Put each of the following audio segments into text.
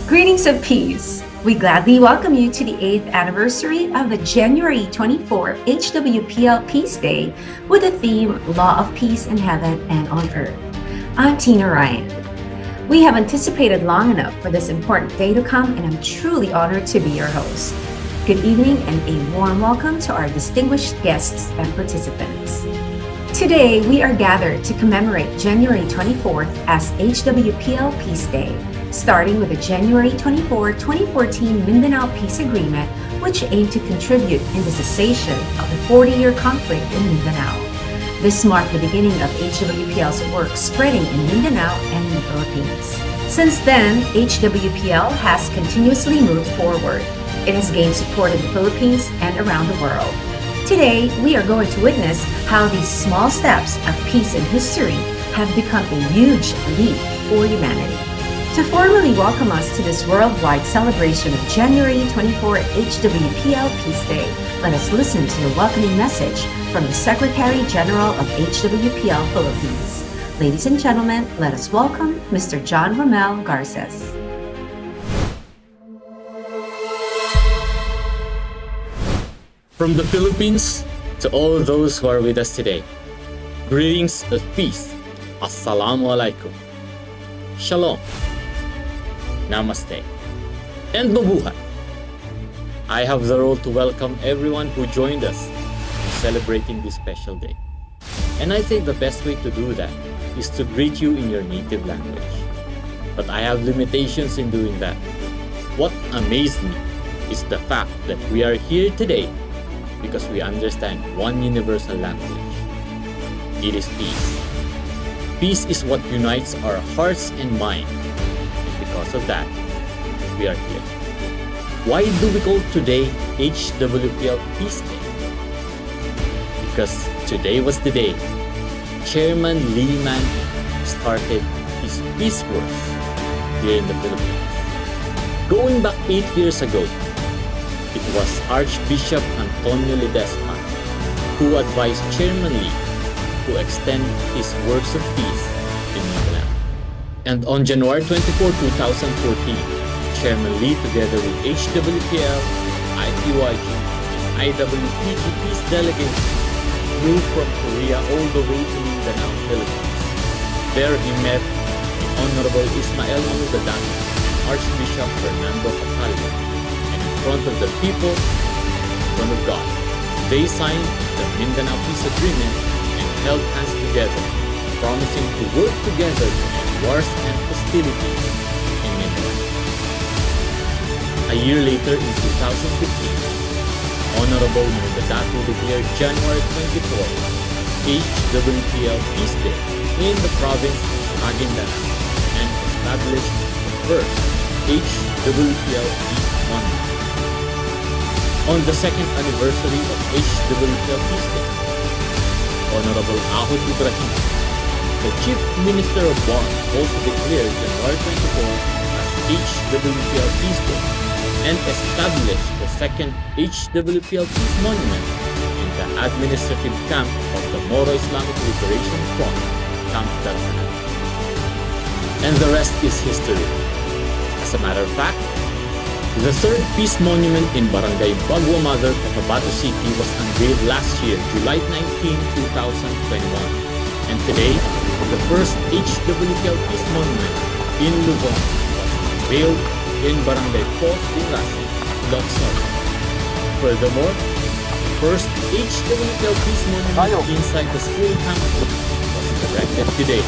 Greetings of peace. We gladly welcome you to the 8th anniversary of the January 24th HWPL Peace Day with the theme Law of Peace in Heaven and on Earth. I'm Tina Ryan. We have anticipated long enough for this important day to come, and I'm truly honored to be your host. Good evening and a warm welcome to our distinguished guests and participants. Today, we are gathered to commemorate January 24th as HWPL Peace Day, starting with the January 24, 2014 Mindanao Peace Agreement, which aimed to contribute in the cessation of the 40-year conflict in Mindanao. This marked the beginning of HWPL's work spreading in Mindanao and in the Philippines. Since then, HWPL has continuously moved forward. It has gained support in the Philippines and around the world. Today, we are going to witness how these small steps of peace in history have become a huge leap for humanity. To formally welcome us to this worldwide celebration of January 24 HWPL Peace Day, let us listen to the welcoming message from the Secretary General of HWPL Philippines. Ladies and gentlemen, let us welcome Mr. John Romel Garces. From the Philippines to all those who are with us today, greetings of peace. Assalamu alaikum. Shalom. Namaste. And mabuhay. I have the role to welcome everyone who joined us in celebrating this special day. And I think the best way to do that is to greet you in your native language. But I have limitations in doing that. What amazed me is the fact that we are here today because we understand one universal language. It is peace. Peace is what unites our hearts and minds. And because of that, we are here. Why do we call today HWPL Peace Day? Because today was the day Chairman Lehman started his peace works here in the Philippines. Going back 8 years ago, it was Archbishop Antonio Ledesma who advised Chairman Lee to extend his works of peace in Mindanao. And on January 24, 2014, Chairman Lee together with HWPL, IPYG, and IWPG peace delegates flew from Korea all the way to Mindanao, Philippines. There he met the Honorable Ismael Mangugadang, Archbishop Fernando Cataldo, in front of the people, in front of God. They signed the Mindanao Peace Agreement and held hands together, promising to work together to end wars and hostilities in Mindanao. A year later, in 2015, Honorable Mangugadang declared January 24 HWPL Peace Day in the province of Maguindanao and established the first HWPL Peace Monument. On the second anniversary of HWPL Peace Day, Honorable Ahod Ibrahim, the Chief Minister of Bonn, also declared January 24 as HWPL Peace Day and established the second HWPL Peace Monument in the administrative camp of the Moro Islamic Liberation Front, Camp Darfan. And the rest is history. As a matter of fact, the third Peace Monument in Barangay Bagua Mother, Cotabato City was unveiled last year, July 19, 2021. And today, The first HWPL Peace Monument in Luzon was unveiled in Barangay Post Dinrasi, Luzon. Furthermore, the first HWPL Peace Monument inside the school campus was erected today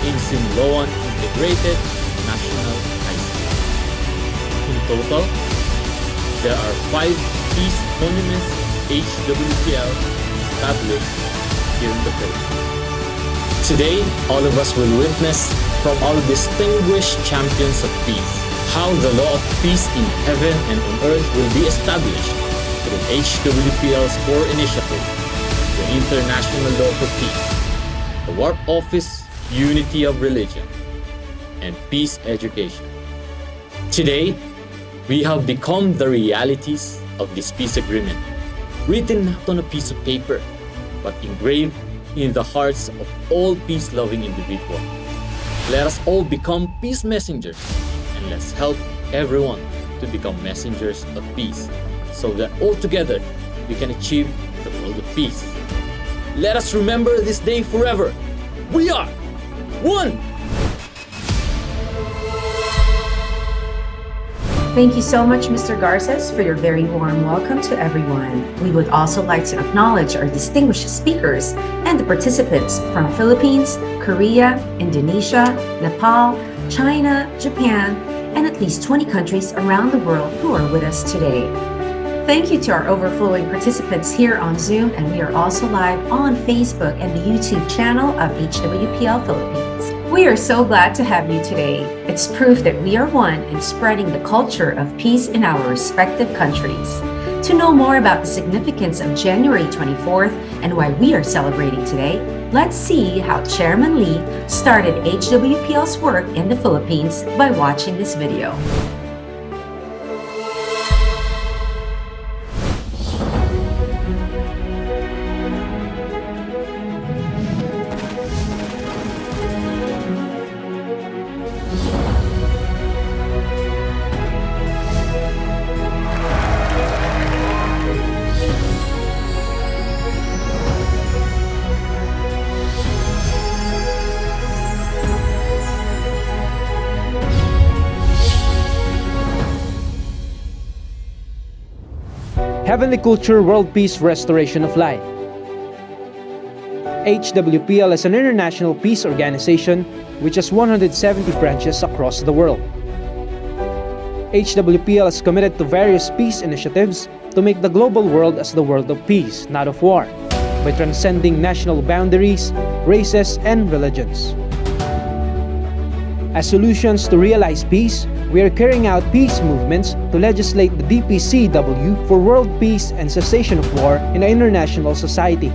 in Sinloan Integrated National High School. In total, there are 5 peace monuments HWPL established here in the Philippines. Today, all of us will witness from our distinguished champions of peace how the law of peace in heaven and on earth will be established through HWPL's core initiative, the International Law for Peace, the War Office, Unity of Religion, and Peace Education. Today, we have become the realities of this peace agreement, written not on a piece of paper, but engraved in the hearts of all peace-loving individuals. Let us all become peace messengers, and let's help everyone to become messengers of peace, so that all together we can achieve the world of peace. Let us remember this day forever. We are one! Thank you so much, Mr. Garces, for your very warm welcome to everyone. We would also like to acknowledge our distinguished speakers and the participants from Philippines, Korea, Indonesia, Nepal, China, Japan, and at least 20 countries around the world who are with us today. Thank you to our overflowing participants here on Zoom, and we are also live on Facebook and the YouTube channel of HWPL Philippines. We are so glad to have you today. It's proof that we are one in spreading the culture of peace in our respective countries. To know more about the significance of January 24th and why we are celebrating today, let's see how Chairman Lee started HWPL's work in the Philippines by watching this video. Heavenly Culture World Peace Restoration of Life. HWPL is an international peace organization which has 170 branches across the world. HWPL is committed to various peace initiatives to make the global world as the world of peace, not of war, by transcending national boundaries, races, and religions. As solutions to realize peace, we are carrying out peace movements to legislate the DPCW for world peace and cessation of war in the international society,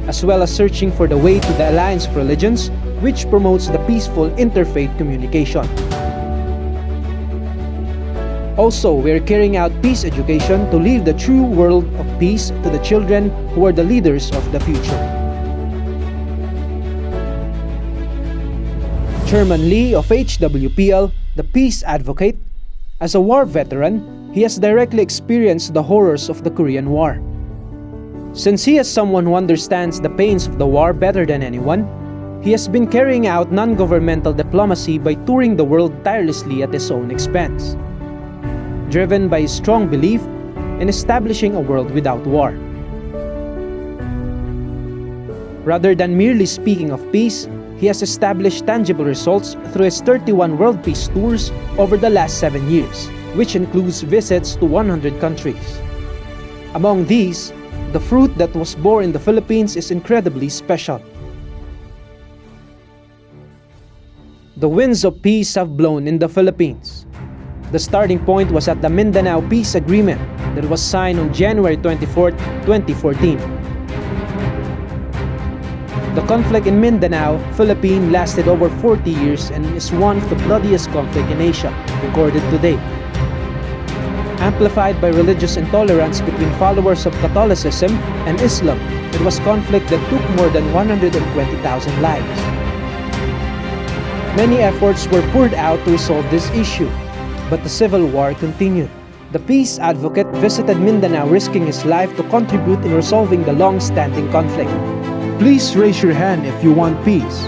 as well as searching for the way to the Alliance of Religions, which promotes the peaceful interfaith communication. Also, we are carrying out peace education to leave the true world of peace to the children who are the leaders of the future. Chairman Lee of HWPL, the peace advocate, as a war veteran, he has directly experienced the horrors of the Korean War. Since he is someone who understands the pains of the war better than anyone, he has been carrying out non-governmental diplomacy by touring the world tirelessly at his own expense, driven by his strong belief in establishing a world without war. Rather than merely speaking of peace, he has established tangible results through his 31 World Peace Tours over the last 7 years, which includes visits to 100 countries. Among these, the fruit that was born in the Philippines is incredibly special. The winds of peace have blown in the Philippines. The starting point was at the Mindanao Peace Agreement that was signed on January 24, 2014. The conflict in Mindanao, Philippines lasted over 40 years and is one of the bloodiest conflicts in Asia recorded to date. Amplified by religious intolerance between followers of Catholicism and Islam, it was conflict that took more than 120,000 lives. Many efforts were poured out to resolve this issue, but the civil war continued. The peace advocate visited Mindanao risking his life to contribute in resolving the long-standing conflict. Please raise your hand if you want peace.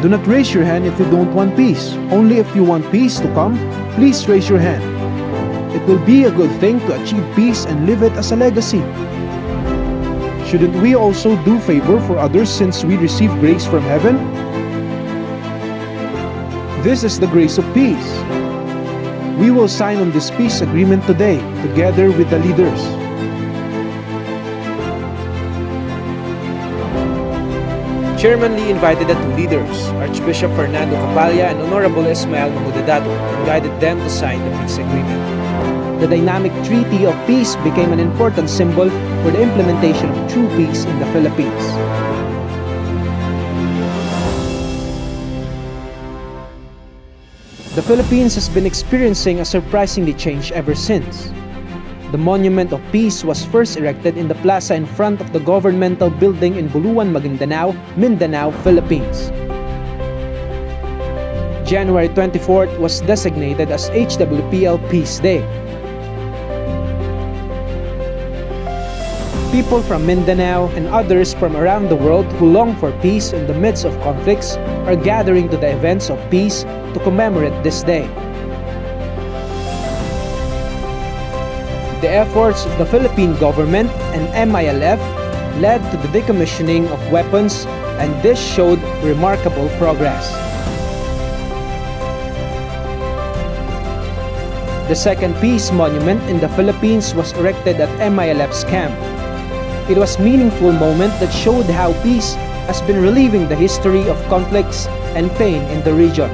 Do not raise your hand if you don't want peace. Only if you want peace to come, please raise your hand. It will be a good thing to achieve peace and leave it as a legacy. Shouldn't we also do favor for others since we receive grace from heaven? This is the grace of peace. We will sign on this peace agreement today, together with the leaders. Chairman Lee invited the two leaders, Archbishop Fernando Capalla and Honorable Ismael Mangudadado, and guided them to sign the peace agreement. The dynamic Treaty of Peace became an important symbol for the implementation of true peace in the Philippines. The Philippines has been experiencing a surprisingly change ever since. The Monument of Peace was first erected in the plaza in front of the governmental building in Buluan, Maguindanao, Mindanao, Philippines. January 24th was designated as HWPL Peace Day. People from Mindanao and others from around the world who long for peace in the midst of conflicts are gathering to the events of peace to commemorate this day. The efforts of the Philippine government and MILF led to the decommissioning of weapons, and this showed remarkable progress. The second peace monument in the Philippines was erected at MILF's camp. It was a meaningful moment that showed how peace has been relieving the history of conflicts and pain in the region.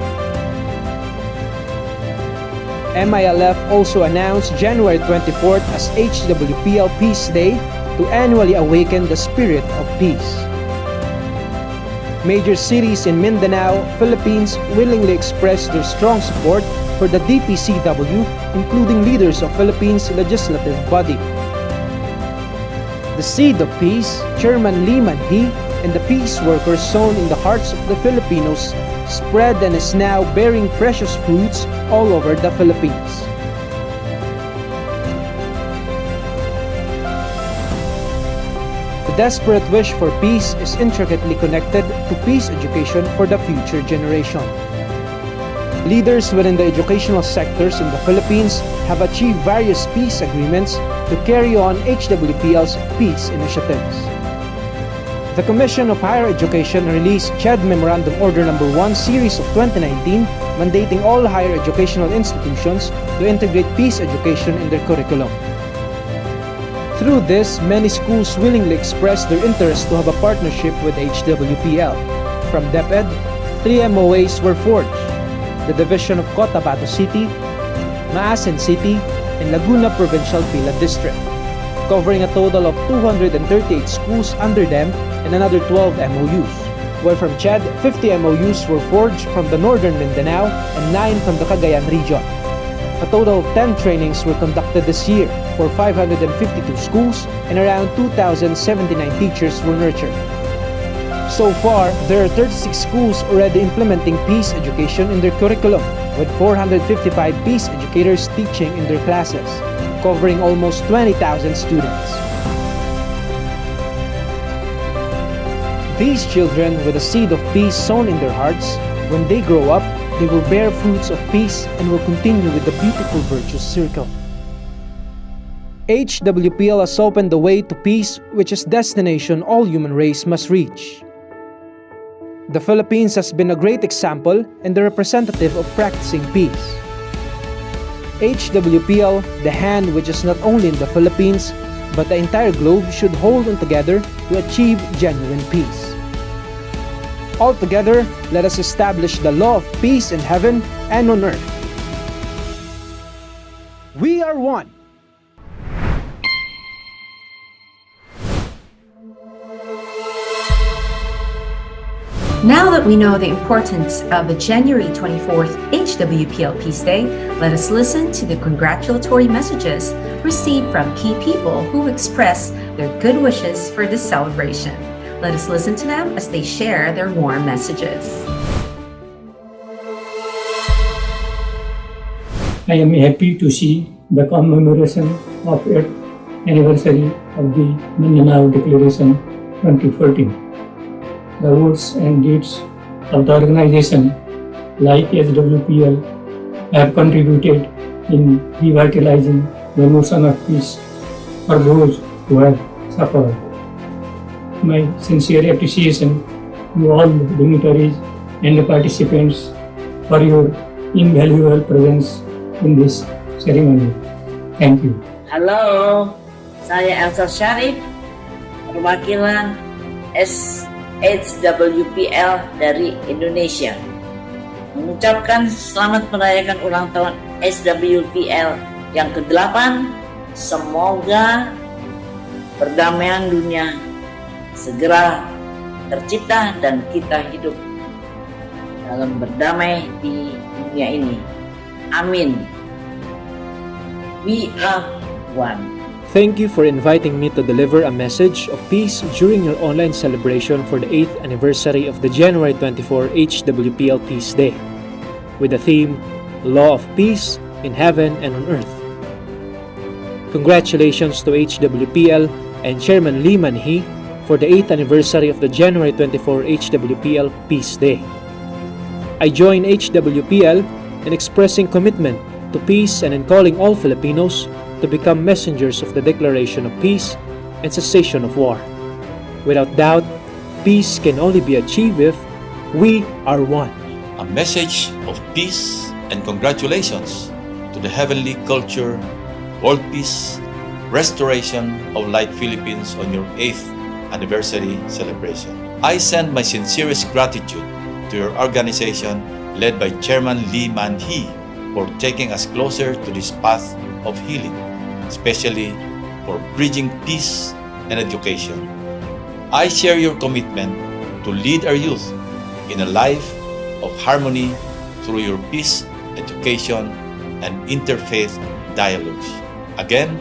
MILF also announced January 24th as HWPL Peace Day to annually awaken the spirit of peace. Major cities in Mindanao, Philippines willingly expressed their strong support for the DPCW, including leaders of Philippines' legislative body. The Seed of Peace, Chairman Lee Manhi, and the peace workers sown in the hearts of the Filipinos spread and is now bearing precious fruits all over the Philippines. The desperate wish for peace is intricately connected to peace education for the future generation. Leaders within the educational sectors in the Philippines have achieved various peace agreements to carry on HWPL's peace initiatives. The Commission of Higher Education released CHED Memorandum Order No. 1 Series of 2019 mandating all higher educational institutions to integrate peace education in their curriculum. Through this, many schools willingly expressed their interest to have a partnership with HWPL. From DepEd, 3 MOAs were forged: the Division of Cotabato City, Maasin City, and Laguna Provincial Pila District, covering a total of 238 schools under them and another 12 MOUs. While from CHED, 50 MOUs were forged from the northern Mindanao and 9 from the Cagayan region. A total of 10 trainings were conducted this year for 552 schools, and around 2,079 teachers were nurtured. So far, there are 36 schools already implementing peace education in their curriculum, with 455 peace educators teaching in their classes, covering almost 20,000 students. These children, with a seed of peace sown in their hearts, when they grow up, they will bear fruits of peace and will continue with the beautiful virtuous circle. HWPL has opened the way to peace, which is destination all human race must reach. The Philippines has been a great example and the representative of practicing peace. HWPL, the hand which is not only in the Philippines, but the entire globe, should hold on together to achieve genuine peace. Altogether, let us establish the law of peace in heaven and on earth. We are one. Now that we know the importance of the January 24th HWPL Peace Day, let us listen to the congratulatory messages received from key people who express their good wishes for this celebration. Let us listen to them as they share their warm messages. I am happy to see the commemoration of 8th anniversary of the Mindanao Declaration 2014. the words and deeds of the organization like HWPL have contributed in revitalizing the notion of peace for those who have suffered. My sincere appreciation to all dignitaries and participants for your invaluable presence in this ceremony. Thank you. Halo, saya Elsa Syarif, perwakilan HWPL dari Indonesia. Mengucapkan selamat merayakan ulang tahun HWPL yang ke-8. Semoga perdamaian dunia segera tercipta dan kita hidup dalam berdamai di dunia ini. Amin. We are one. Thank you for inviting me to deliver a message of peace during your online celebration for the 8th anniversary of the January 24 HWPL Peace Day, with the theme, Law of Peace in Heaven and on Earth. Congratulations to HWPL and Chairman Lee Man-hee for the 8th anniversary of the January 24 HWPL Peace Day. I join HWPL in expressing commitment to peace and in calling all Filipinos to become messengers of the declaration of peace and cessation of war. Without doubt, peace can only be achieved if we are one. A message of peace and congratulations to the Heavenly Culture, World Peace, Restoration of Light Philippines on your 8th anniversary celebration. I send my sincerest gratitude to your organization led by Chairman Lee Man-hee for taking us closer to this path of healing, especially for bridging peace and education. I share your commitment to lead our youth in a life of harmony through your peace, education, and interfaith dialogues. Again,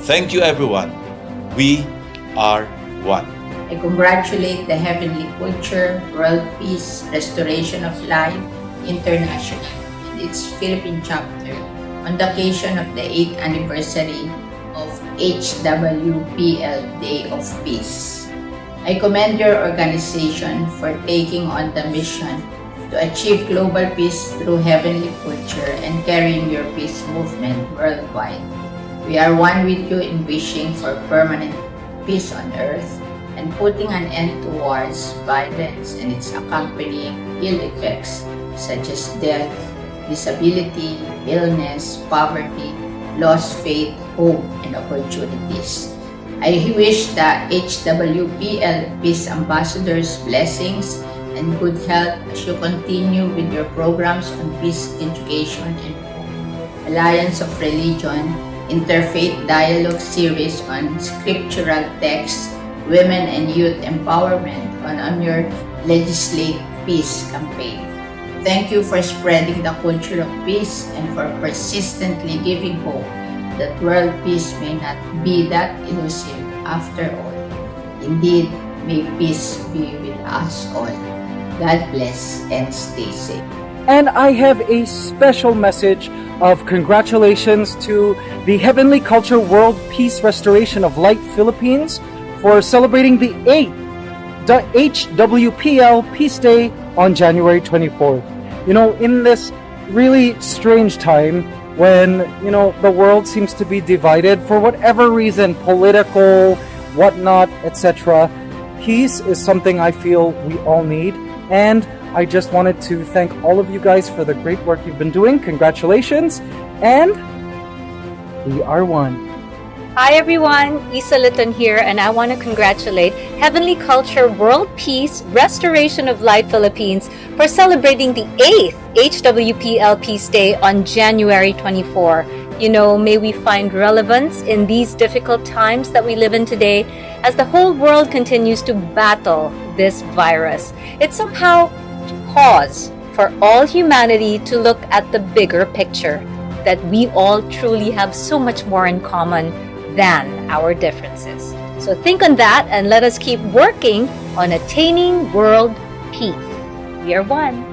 thank you everyone. We are one. I congratulate the Heavenly Culture, World Peace, Restoration of Life International and its Philippine chapter on the occasion of the 8th anniversary of HWPL Day of Peace. I commend your organization for taking on the mission to achieve global peace through heavenly culture and carrying your peace movement worldwide. We are one with you in wishing for permanent peace on earth and putting an end to wars, violence, and its accompanying ill effects such as death, disability, illness, poverty, lost faith, hope, and opportunities. I wish that HWPL Peace Ambassadors blessings and good health as you continue with your programs on peace education and hope. Alliance of Religion Interfaith Dialogue Series on Scriptural Texts, Women and Youth Empowerment on your Legislate Peace campaign. Thank you for spreading the culture of peace and for persistently giving hope that world peace may not be that elusive after all. Indeed, may peace be with us all. God bless and stay safe. And I have a special message of congratulations to the Heavenly Culture World Peace Restoration of Light Philippines for celebrating the 8th HWPL Peace Day on January 24th. You know, in this really strange time when, you know, the world seems to be divided for whatever reason, political, whatnot, etc., peace is something I feel we all need. And I just wanted to thank all of you guys for the great work you've been doing. Congratulations. And we are one. Hi everyone, Isa Litton here, and I want to congratulate Heavenly Culture World Peace Restoration of Light Philippines for celebrating the 8th HWPL Peace Day on January 24. You know, may we find relevance in these difficult times that we live in today as the whole world continues to battle this virus. It's somehow pause for all humanity to look at the bigger picture, that we all truly have so much more in common than our differences. So think on that and let us keep working on attaining world peace. We are one.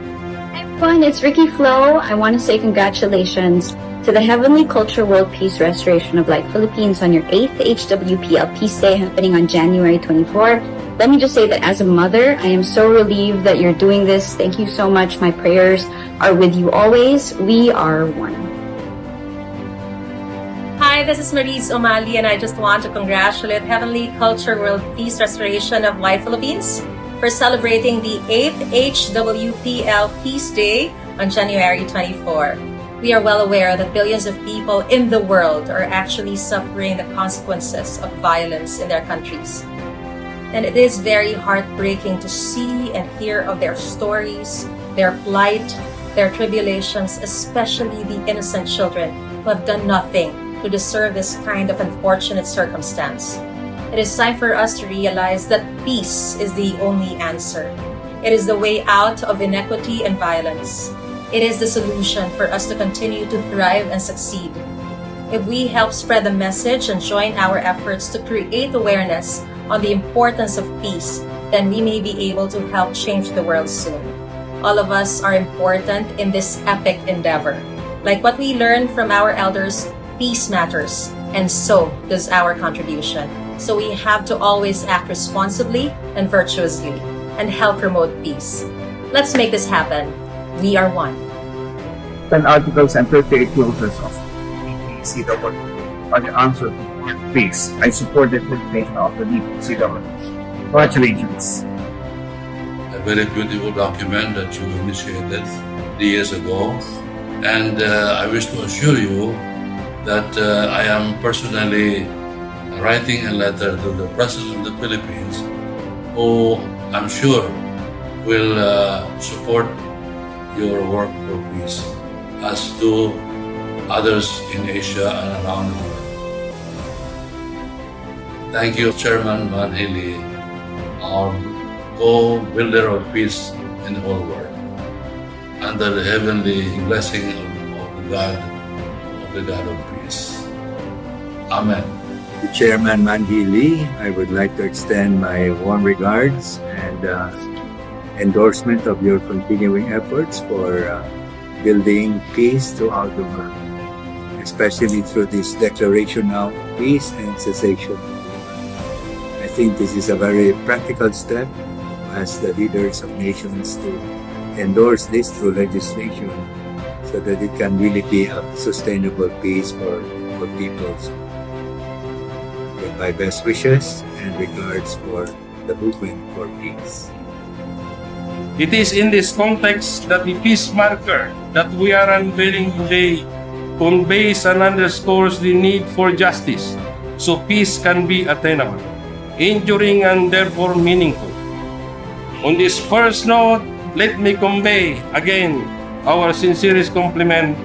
Hi everyone, it's Ricky Flo. I want to say congratulations to the Heavenly Culture World Peace Restoration of Light Philippines on your 8th HWPL Peace Day happening on January 24. let me just say that as a mother, I am so relieved that you're doing this. Thank you so much. My prayers are with you always. We are one. Hi, this is Maurice O'Malley, and I just want to congratulate Heavenly Culture World Peace Restoration of Life Philippines for celebrating the 8th HWPL Peace Day on January 24. We are well aware that billions of people in the world are actually suffering the consequences of violence in their countries. And it is very heartbreaking to see and hear of their stories, their plight, their tribulations, especially the innocent children who have done nothing to deserve this kind of unfortunate circumstance. It is time for us to realize that peace is the only answer. It is the way out of inequity and violence. It is the solution for us to continue to thrive and succeed. If we help spread the message and join our efforts to create awareness on the importance of peace, then we may be able to help change the world soon. All of us are important in this epic endeavor. Like what we learned from our elders, peace matters, and so does our contribution. So we have to always act responsibly and virtuously and help promote peace. Let's make this happen. We are one. 10 articles and 38 clauses of DPCW are the answer to peace. I support the implementation of the DPCW. Congratulations. A very beautiful document that you initiated 3 years ago. And I wish to assure you that I am personally writing a letter to the President of the Philippines, who I'm sure will support your work for peace, as do others in Asia and around the world. Thank you, Chairman Van Haley, our co-builder of peace in the whole world, under the heavenly blessing of the God of peace. Amen. To Chairman Manhili, I would like to extend my warm regards and endorsement of your continuing efforts for building peace throughout the world, especially through this declaration of peace and cessation. I think this is a very practical step as the leaders of nations to endorse this through legislation so that it can really be a sustainable peace for peoples. With my best wishes and regards for the movement for peace. It is in this context that the peace marker that we are unveiling today conveys and underscores the need for justice, so peace can be attainable, enduring, and therefore meaningful. On this first note, let me convey again our sincerest compliment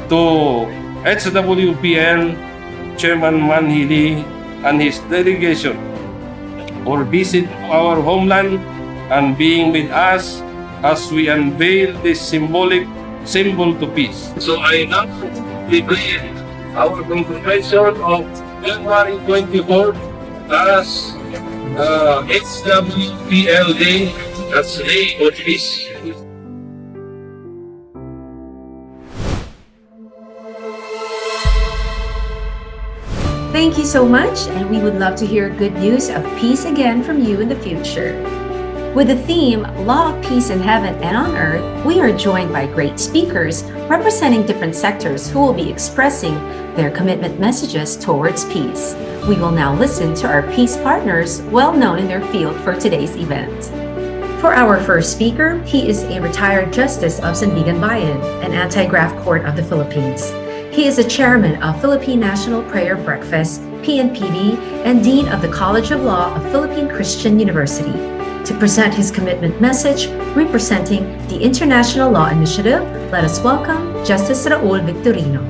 to HWPL Chairman Manhili and his delegation for visit our homeland and being with us as we unveil this symbol to peace. So I now declare our confirmation of January 24 as HWPL Day, as Day of Peace. Thank you so much, and we would love to hear good news of peace again from you in the future. With the theme, Law of Peace in Heaven and on Earth, we are joined by great speakers representing different sectors who will be expressing their commitment messages towards peace. We will now listen to our peace partners, well known in their field, for today's event. For our first speaker, he is a retired justice of Sandigan Bayan, an anti-graft court of the Philippines. He is a chairman of Philippine National Prayer Breakfast, PNPB, and dean of the College of Law of Philippine Christian University. To present his commitment message representing the International Law Initiative, let us welcome Justice Raul Victorino.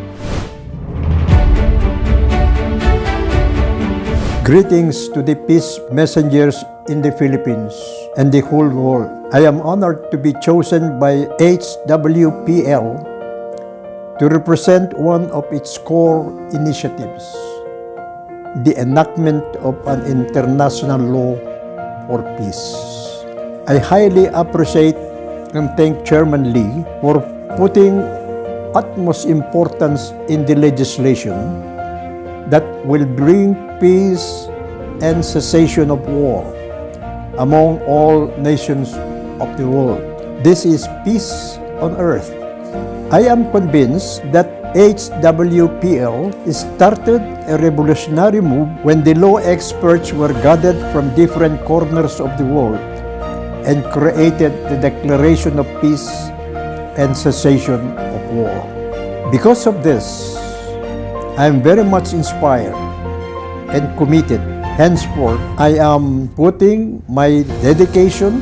Greetings to the peace messengers in the Philippines and the whole world. I am honored to be chosen by HWPL to represent one of its core initiatives, the enactment of an international law for peace. I highly appreciate and thank Chairman Lee for putting utmost importance in the legislation that will bring peace and cessation of war among all nations of the world. This is peace on earth. I am convinced that HWPL started a revolutionary move when the law experts were gathered from different corners of the world and created the Declaration of Peace and Cessation of War. Because of this, I am very much inspired and committed. Henceforth, I am putting my dedication,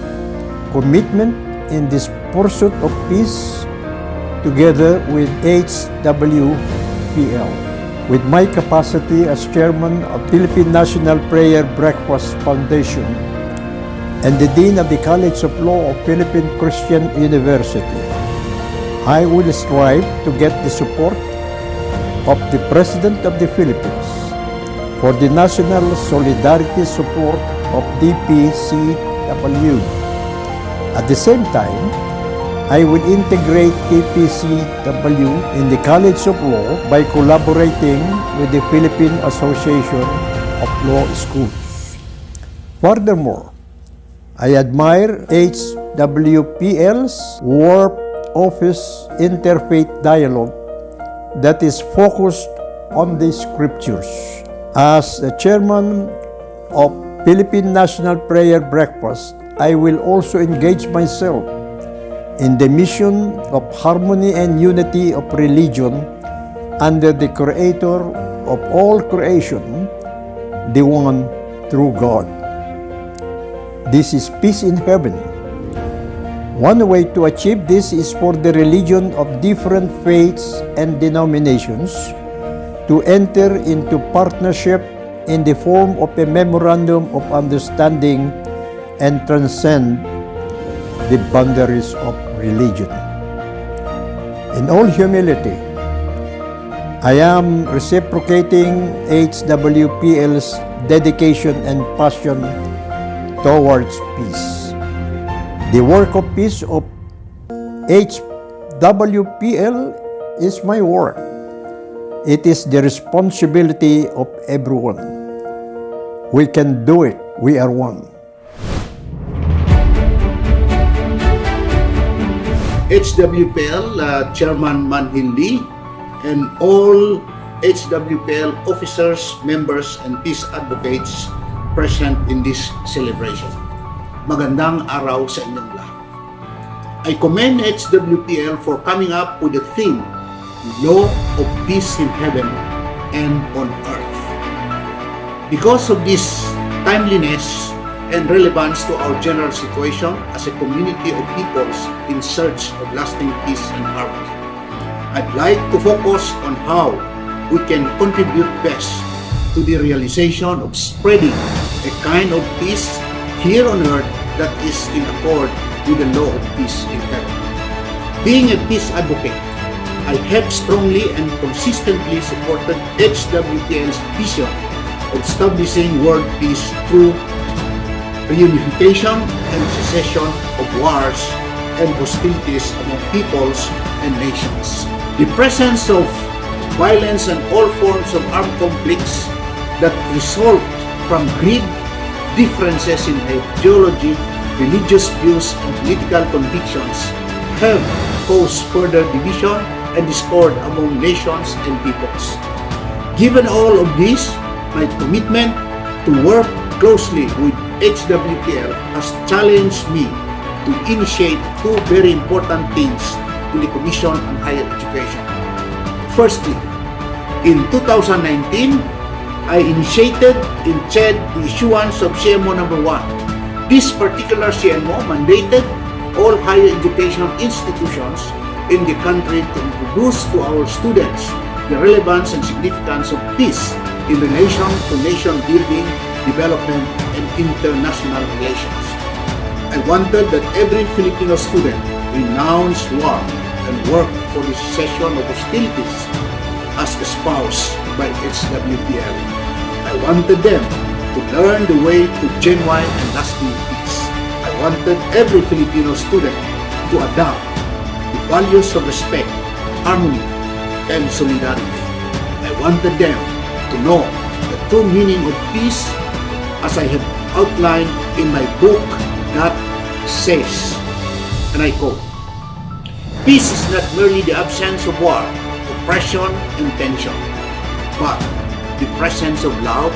commitment in this pursuit of peace together with HWPL. With my capacity as chairman of Philippine National Prayer Breakfast Foundation and the Dean of the College of Law of Philippine Christian University, I will strive to get the support of the President of the Philippines for the National Solidarity Support of DPCW. At the same time, I will integrate DPCW in the College of Law by collaborating with the Philippine Association of Law Schools. Furthermore, I admire HWPL's Warp Office Interfaith Dialogue that is focused on the scriptures. As the chairman of Philippine National Prayer Breakfast, I will also engage myself in the mission of harmony and unity of religion under the Creator of all creation, the one true God. This is peace in heaven. One way to achieve this is for the religion of different faiths and denominations to enter into partnership in the form of a memorandum of understanding and transcend the boundaries of religion. In all humility, I am reciprocating HWPL's dedication and passion towards peace. The work of peace of HWPL is my work. It is the responsibility of everyone. We can do it. We are one. HWPL Chairman Manhin Lee and all HWPL officers, members, and peace advocates present in this celebration. Magandang araw sa inyong lahat. I commend HWPL for coming up with the theme, Law of Peace in Heaven and on Earth. Because of this timeliness and relevance to our general situation as a community of peoples in search of lasting peace and harmony, I'd like to focus on how we can contribute best to the realization of spreading a kind of peace here on earth that is in accord with the law of peace in heaven. Being a peace advocate, I have strongly and consistently supported HWPL's vision of establishing world peace through reunification and cessation of wars and hostilities among peoples and nations. The presence of violence and all forms of armed conflicts that result from greed, differences in ideology, religious views, and political convictions have caused further division and discord among nations and peoples. Given all of this, my commitment to work closely with HWPL has challenged me to initiate two very important things in the Commission on Higher Education. Firstly, in 2019, I initiated and chaired the issuance of CMO number 1. This particular CMO mandated all higher education institutions in the country to introduce to our students the relevance and significance of peace in relation to nation building, development, and international relations. I wanted that every Filipino student renounce war and work for the cessation of hostilities as espoused by HWPL. I wanted them to learn the way to genuine and lasting peace. I wanted every Filipino student to adopt the values of respect, harmony, and solidarity. I wanted them to know the true meaning of peace as I have outlined in my book that says, and I quote, "Peace is not merely the absence of war, oppression, and tension, but the presence of love,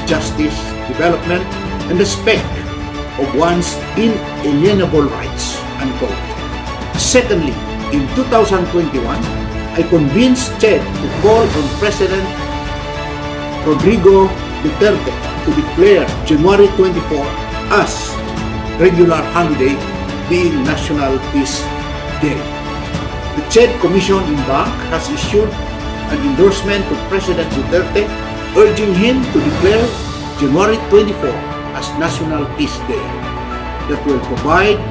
justice, development, and respect of one's inalienable rights," unquote. Secondly, in 2021, I convinced Ted to call on President Rodrigo Duterte to declare January 24 as regular holiday, being National Peace Day. The CHED Commission in Bank has issued an endorsement to President Duterte urging him to declare January 24 as National Peace Day that will provide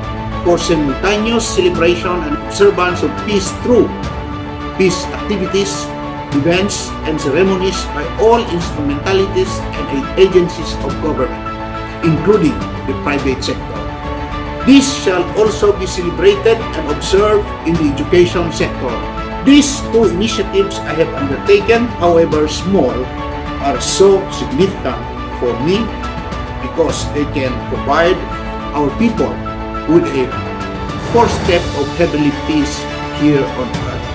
for simultaneous celebration and observance of peace through peace activities, events, and ceremonies by all instrumentalities and agencies of government, including the private sector. This shall also be celebrated and observed in the education sector. These two initiatives I have undertaken, however small, are so significant for me because they can provide our people with a fourth step of heavenly peace here on earth.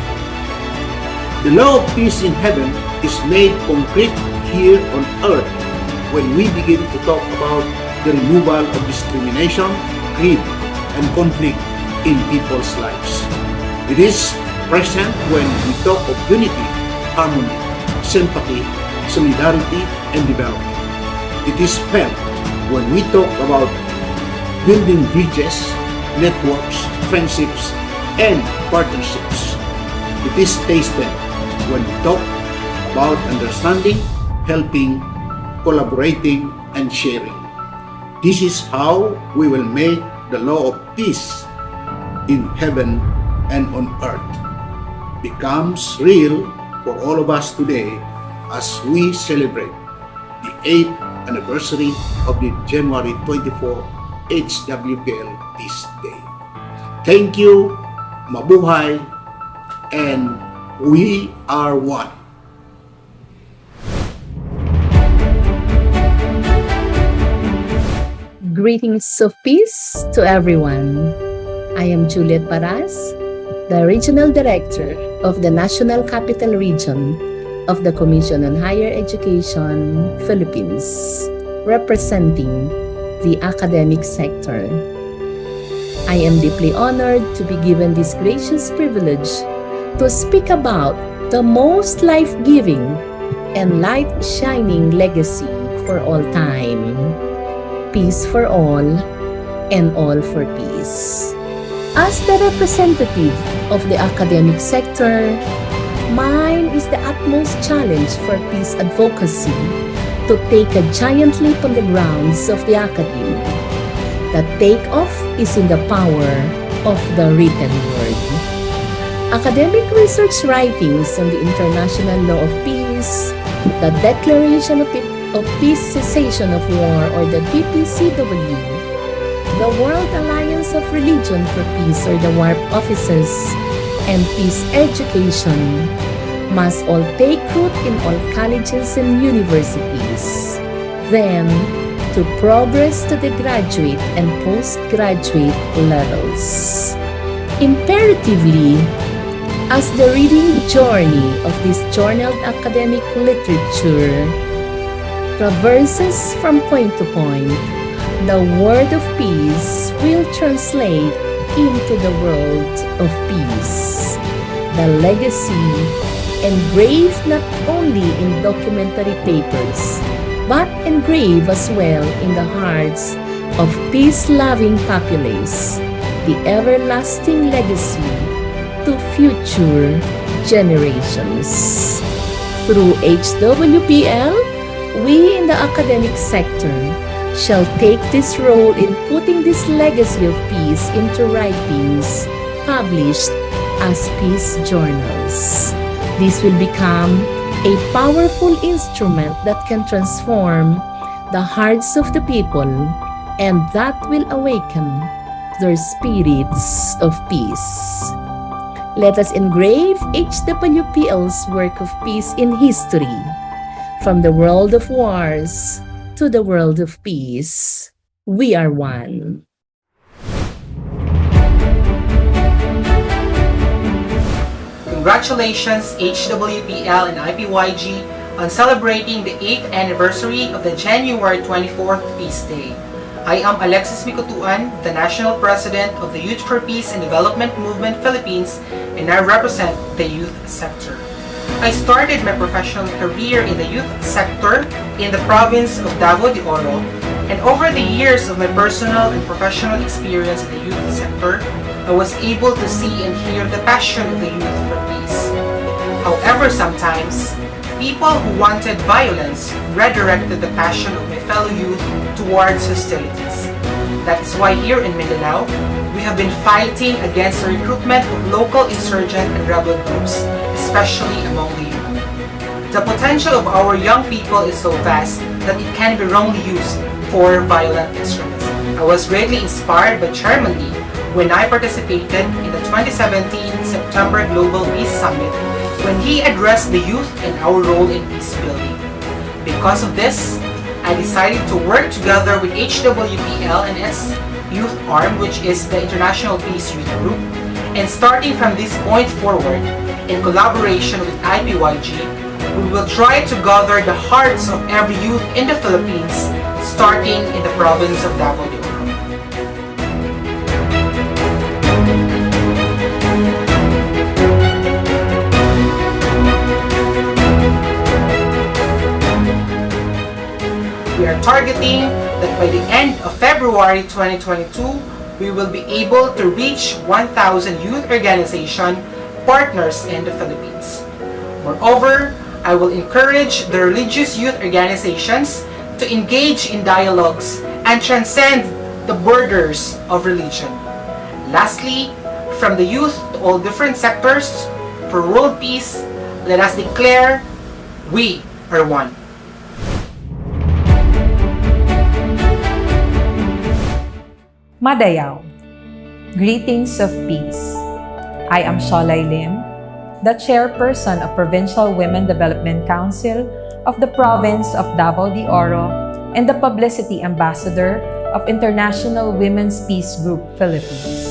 The law of peace in heaven is made concrete here on earth when we begin to talk about the removal of discrimination, greed, and conflict in people's lives. It is present when we talk of unity, harmony, sympathy, solidarity, and development. It is felt when we talk about building bridges, networks, friendships, and partnerships. It is tasted when we talk about understanding, helping, collaborating, and sharing. This is how we will make the law of peace in heaven and on earth becomes real for all of us today as we celebrate the 8th anniversary of the January 24 HWPL Peace Day. Thank you, mabuhay, and we are one. Greetings of peace to everyone. I am Juliet Paras, the Regional Director of the National Capital Region of the Commission on Higher Education, Philippines, representing the academic sector. I am deeply honored to be given this gracious privilege to speak about the most life-giving and light-shining legacy for all time. Peace for all, and all for peace. As the representative of the academic sector, mine is the utmost challenge for peace advocacy to take a giant leap on the grounds of the academe. The takeoff is in the power of the written word. Academic research writings on the International Law of Peace, the Declaration of Peace Cessation of War or the DPCW, the World Alliance of Religion for Peace or the WARP offices, and peace education must all take root in all colleges and universities. Then, to progress to the graduate and postgraduate levels. Imperatively, as the reading journey of this journaled academic literature traverses from point to point, the word of peace will translate into the world of peace. The legacy engraved not only in documentary papers, but engraved as well in the hearts of peace-loving populace, the everlasting legacy to future generations. Through HWPL, we in the academic sector shall take this role in putting this legacy of peace into writings published as peace journals. This will become a powerful instrument that can transform the hearts of the people and that will awaken their spirits of peace. Let us engrave HWPL's work of peace in history, from the world of wars to the world of peace, we are one. Congratulations HWPL and IPYG on celebrating the 8th anniversary of the January 24th Peace Day. I am Alexis Micotuan, the National President of the Youth for Peace and Development Movement Philippines, and I represent the youth sector. I started my professional career in the youth sector in the province of Davao de Oro, and over the years of my personal and professional experience in the youth sector, I was able to see and hear the passion of the youth for peace. However, sometimes, people who wanted violence redirected the passion of my fellow youth towards hostilities. That is why here in Mindanao, we have been fighting against the recruitment of local insurgent and rebel groups, especially among the youth. The potential of our young people is so vast that it can be wrongly used for violent extremism. I was greatly inspired by Chairman Lee when I participated in the 2017 September Global Peace Summit when he addressed the youth and our role in peace building. Because of this, I decided to work together with HWPL and its youth arm, which is the International Peace Youth Group, and starting from this point forward, in collaboration with IPYG, we will try to gather the hearts of every youth in the Philippines, starting in the province of Davao de Oro. We are targeting that by the end of February 2022, we will be able to reach 1,000 youth organization partners in the Philippines. Moreover, I will encourage the religious youth organizations to engage in dialogues and transcend the borders of religion. Lastly, from the youth to all different sectors, for world peace, let us declare, we are one. Madayao. Greetings of peace. I am Sholay Lim, the chairperson of Provincial Women Development Council of the province of Davao de Oro and the publicity ambassador of International Women's Peace Group Philippines.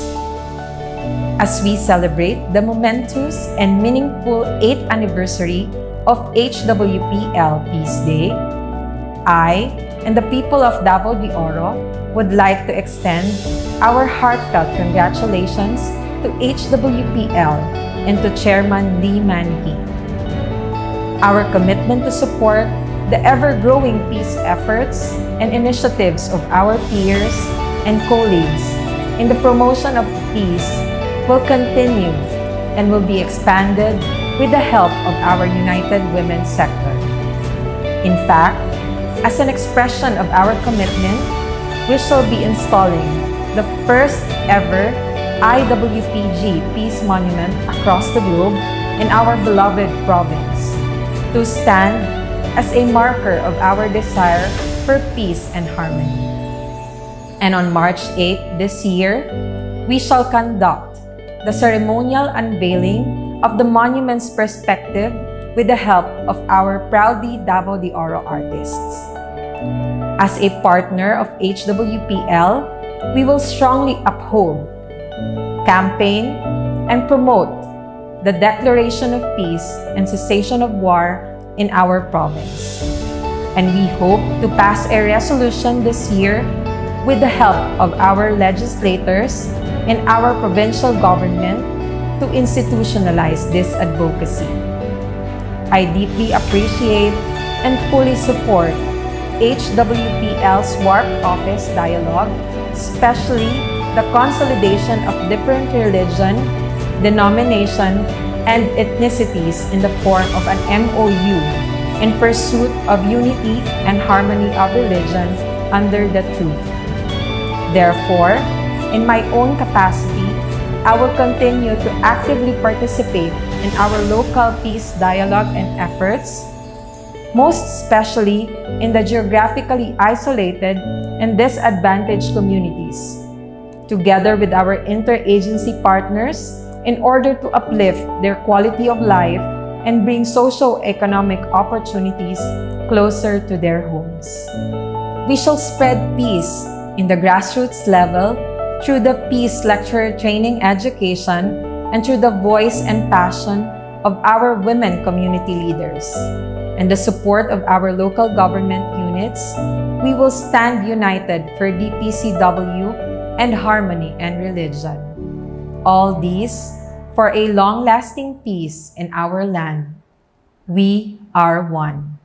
As we celebrate the momentous and meaningful 8th anniversary of HWPL Peace Day, I and the people of Davao de Oro would like to extend our heartfelt congratulations to HWPL and to Chairman Lee Manhee. Our commitment to support the ever-growing peace efforts and initiatives of our peers and colleagues in the promotion of peace will continue and will be expanded with the help of our United Women's sector. In fact, as an expression of our commitment, we shall be installing the first ever IWPG Peace Monument across the globe in our beloved province to stand as a marker of our desire for peace and harmony. And on March 8 this year, we shall conduct the ceremonial unveiling of the monument's perspective with the help of our proudly Davao de Oro artists. As a partner of HWPL, we will strongly uphold, campaign, and promote the declaration of peace and cessation of war in our province. And we hope to pass a resolution this year with the help of our legislators and our provincial government to institutionalize this advocacy. I deeply appreciate and fully support HWPL's WARP Office dialogue, especially the consolidation of different religion, denomination, and ethnicities in the form of an MOU in pursuit of unity and harmony of religion under the truth. Therefore, in my own capacity, I will continue to actively participate in our local peace dialogue and efforts, most especially in the geographically isolated and disadvantaged communities, together with our interagency partners in order to uplift their quality of life and bring socio-economic opportunities closer to their homes. we shall spread peace in the grassroots level through the peace lecture training education and through the voice and passion of our women community leaders and the support of our local government units. We will stand united for DPCW and harmony and religion. All these for a long-lasting peace in our land. We are one.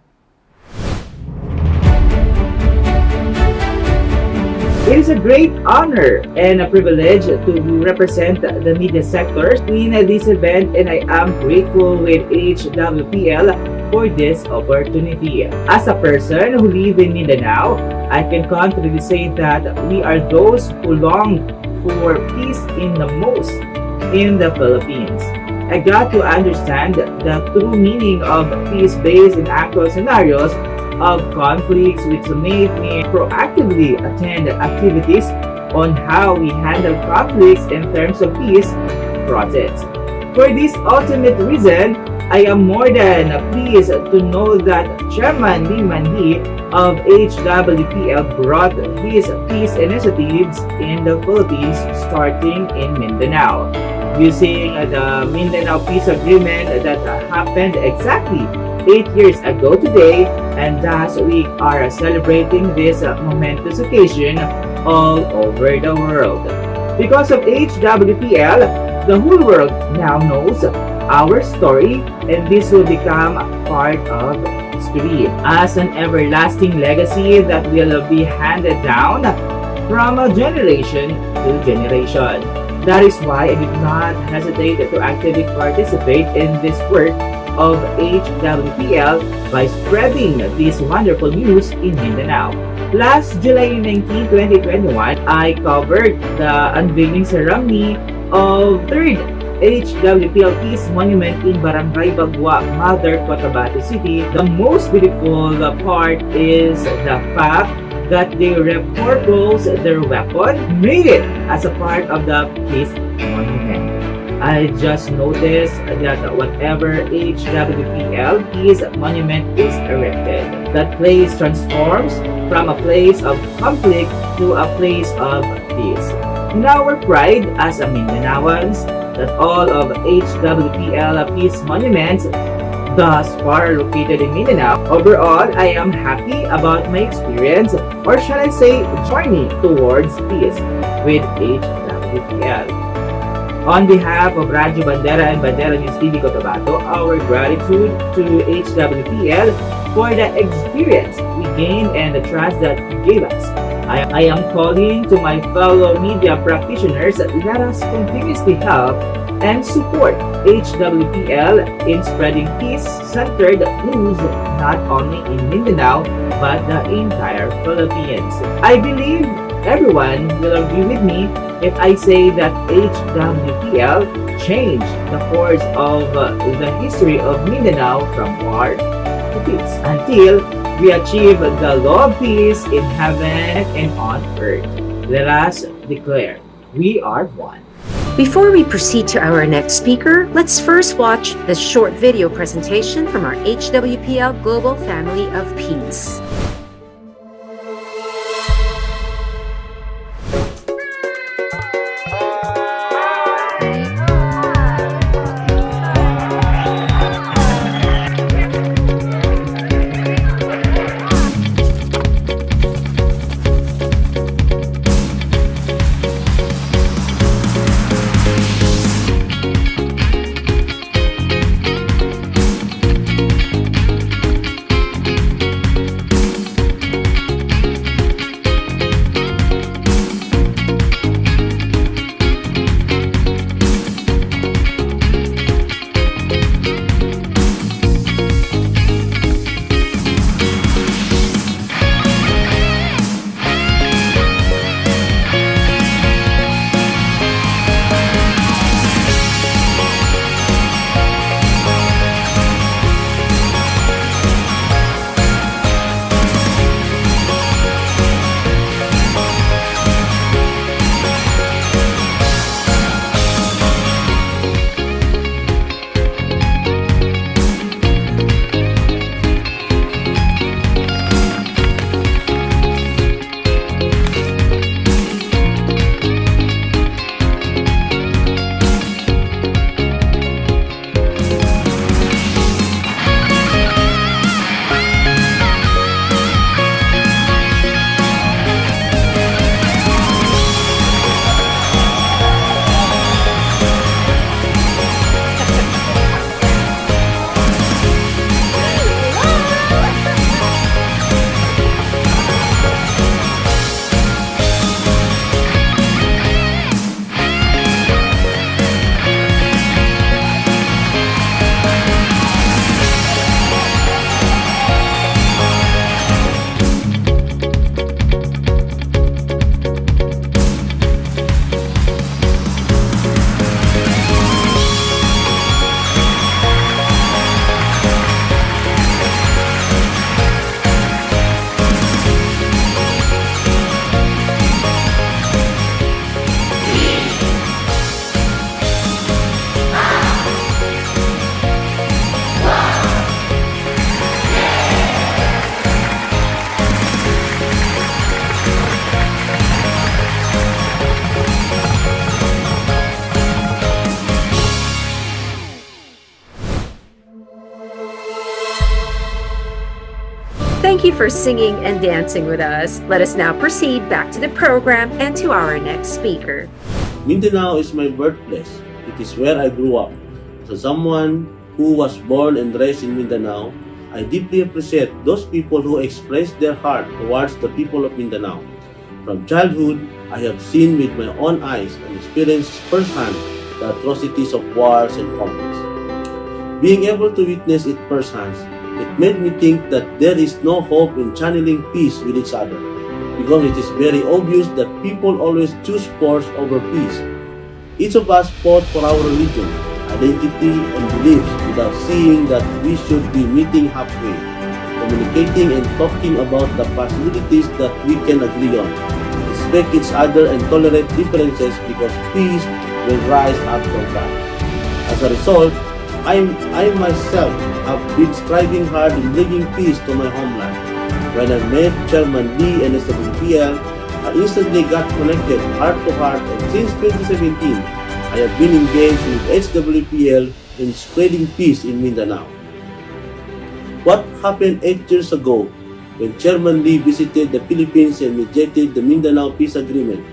It is a great honor and a privilege to represent the media sector in this event, and I am grateful with HWPL for this opportunity. As a person who lives in Mindanao, I can confidently say that we are those who long for peace in the most in the Philippines. I got to understand the true meaning of peace based in actual scenarios of conflicts, which made me proactively attend activities on how we handle conflicts in terms of peace process. For this ultimate reason, I am more than pleased to know that Chairman Lee Manhi of HWPL brought his peace initiatives in the Philippines starting in Mindanao, using the Mindanao Peace Agreement that happened exactly 8 years ago today, and thus we are celebrating this momentous occasion all over the world. Because of HWPL, the whole world now knows our story, and this will become part of history as an everlasting legacy that will be handed down from generation to generation. That is why I did not hesitate to actively participate in this work of HWPL by spreading this wonderful news in Mindanao. Last July 19, 2021, I covered the unveiling ceremony of 3rd HWPL Peace Monument in Barangay Bagua, Mother Cotabato City. The most beautiful part is the fact that they repurposed their weapon, made it as a part of the Peace Monument. I just noticed that whatever HWPL Peace Monument is erected, that place transforms from a place of conflict to a place of peace. In our pride as a Mindanaoans, that all of HWPL Peace Monuments thus far located in Mindanao. Overall, I am happy about my experience, or shall I say, journey towards peace with HWPL. On behalf of Radyo Bandera and Bandera News TV Cotabato, our gratitude to HWPL for the experience we gained and the trust that you gave us. I am calling to my fellow media practitioners that let us continuously help and support HWPL in spreading peace-centered news not only in Mindanao but the entire Philippines. I believe everyone will agree with me if I say that HWPL changed the course of the history of Mindanao from war to peace until we achieve the law of peace in heaven and on earth. Let us declare, we are one. Before we proceed to our next speaker, let's first watch the short video presentation from our HWPL Global Family of Peace. Thank you for singing and dancing with us. Let us now proceed back to the program and to our next speaker. Mindanao is my birthplace. It is where I grew up. As someone who was born and raised in Mindanao, I deeply appreciate those people who express their heart towards the people of Mindanao. From childhood, I have seen with my own eyes and experienced firsthand the atrocities of wars and conflicts. Being able to witness it firsthand, it made me think that there is no hope in channeling peace with each other, because it is very obvious that people always choose force over peace. Each of us fought for our religion, identity, and beliefs without seeing that we should be meeting halfway, communicating and talking about the possibilities that we can agree on, respect each other and tolerate differences because peace will rise after that. As a result, I myself have been striving hard in bringing peace to my homeland. When I met Chairman Lee and HWPL, I instantly got connected heart to heart, and since 2017, I have been engaged with HWPL in spreading peace in Mindanao. What happened 8 years ago when Chairman Lee visited the Philippines and mediated the Mindanao Peace Agreement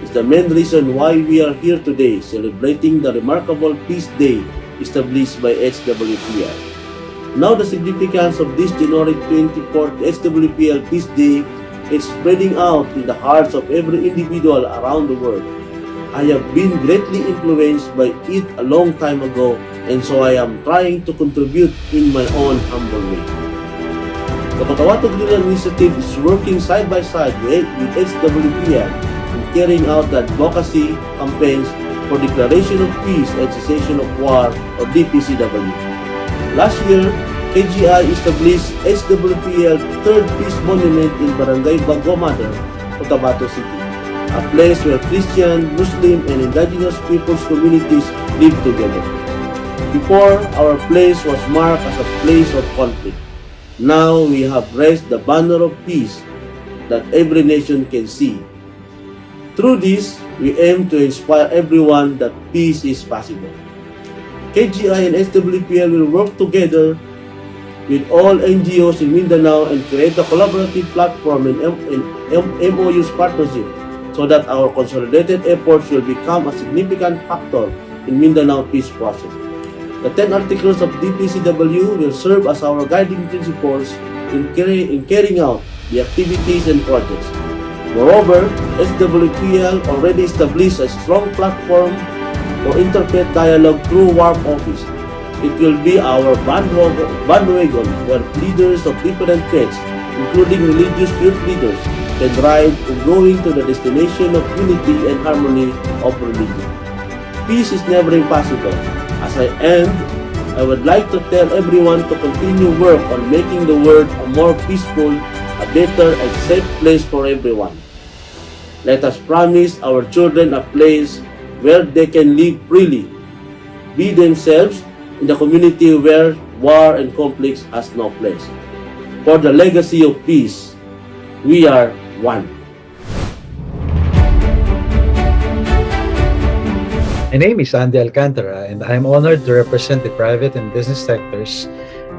is the main reason why we are here today celebrating the remarkable Peace Day established by HWPL. Now the significance of this January 24th HWPL Peace Day is spreading out in the hearts of every individual around the world. I have been greatly influenced by it a long time ago, and so I am trying to contribute in my own humble way. The Cotabato Green Initiative is working side by side with HWPL in carrying out the advocacy campaigns for Declaration of Peace and Cessation of War, or DPCW. Last year, KGI established HWPL Third Peace Monument in Barangay Bagomada, Cotabato City, a place where Christian, Muslim, and indigenous peoples communities live together. Before, our place was marked as a place of conflict. Now we have raised the banner of peace that every nation can see. Through this, we aim to inspire everyone that peace is possible. KGI and HWPL will work together with all NGOs in Mindanao and create a collaborative platform in MOU's partnership so that our consolidated efforts will become a significant factor in Mindanao peace process. The 10 articles of DPCW will serve as our guiding principles in carrying out the activities and projects. Moreover, HWPL already established a strong platform for interfaith dialogue through WARP Office. It will be our bandwagon where leaders of different faiths, including religious youth leaders, can ride in going to the destination of unity and harmony of religion. Peace is never impossible. As I end, I would like to tell everyone to continue work on making the world a more peaceful, a better and safe place for everyone. Let us promise our children a place where they can live freely, be themselves in the community where war and conflicts has no place. For the legacy of peace, we are one. My name is Andy Alcantara, and I am honored to represent the private and business sectors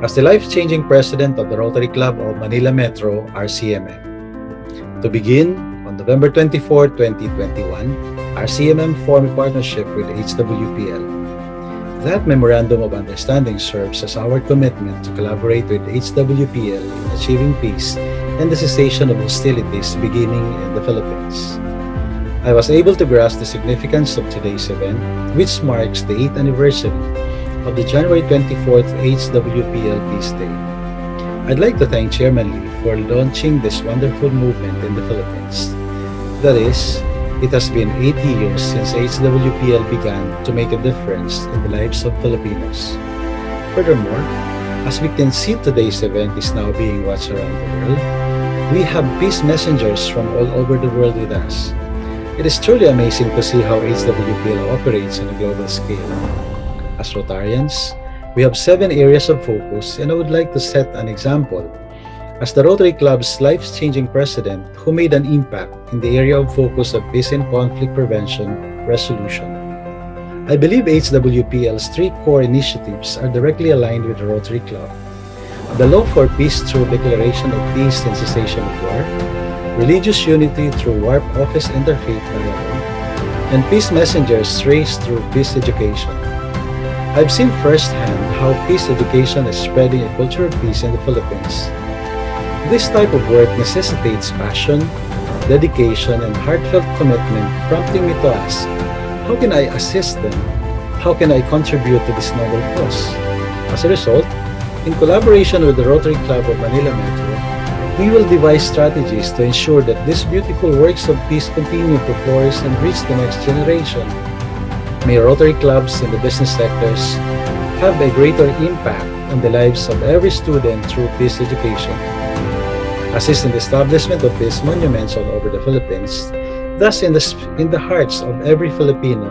as the life-changing president of the Rotary Club of Manila Metro, RCMM. To begin, on November 24, 2021, RCMM formed a partnership with HWPL. That Memorandum of Understanding serves as our commitment to collaborate with HWPL in achieving peace and the cessation of hostilities beginning in the Philippines. I was able to grasp the significance of today's event, which marks the 8th anniversary of the January 24th HWPL Peace Day. I'd like to thank Chairman Lee for launching this wonderful movement in the Philippines. That is, it has been 8 years since HWPL began to make a difference in the lives of Filipinos. Furthermore, as we can see, today's event is now being watched around the world. We have peace messengers from all over the world with us. It is truly amazing to see how HWPL operates on a global scale. As Rotarians, we have 7 areas of focus, and I would like to set an example as the Rotary Club's life-changing president who made an impact in the area of focus of peace and conflict prevention resolution. I believe HWPL's 3 core initiatives are directly aligned with the Rotary Club. the law for peace through declaration of peace and cessation of war, religious unity through warp office interfaith dialogue, and peace messengers raised through peace education. I've seen firsthand how peace education is spreading a culture of peace in the Philippines. This type of work necessitates passion, dedication, and heartfelt commitment, prompting me to ask, how can I assist them? How can I contribute to this noble cause? As a result, in collaboration with the Rotary Club of Manila Metro, we will devise strategies to ensure that these beautiful works of peace continue to flourish and reach the next generation. May Rotary clubs in the business sectors have a greater impact on the lives of every student through peace education. Assist in the establishment of peace monuments all over the Philippines, thus in the hearts of every Filipino,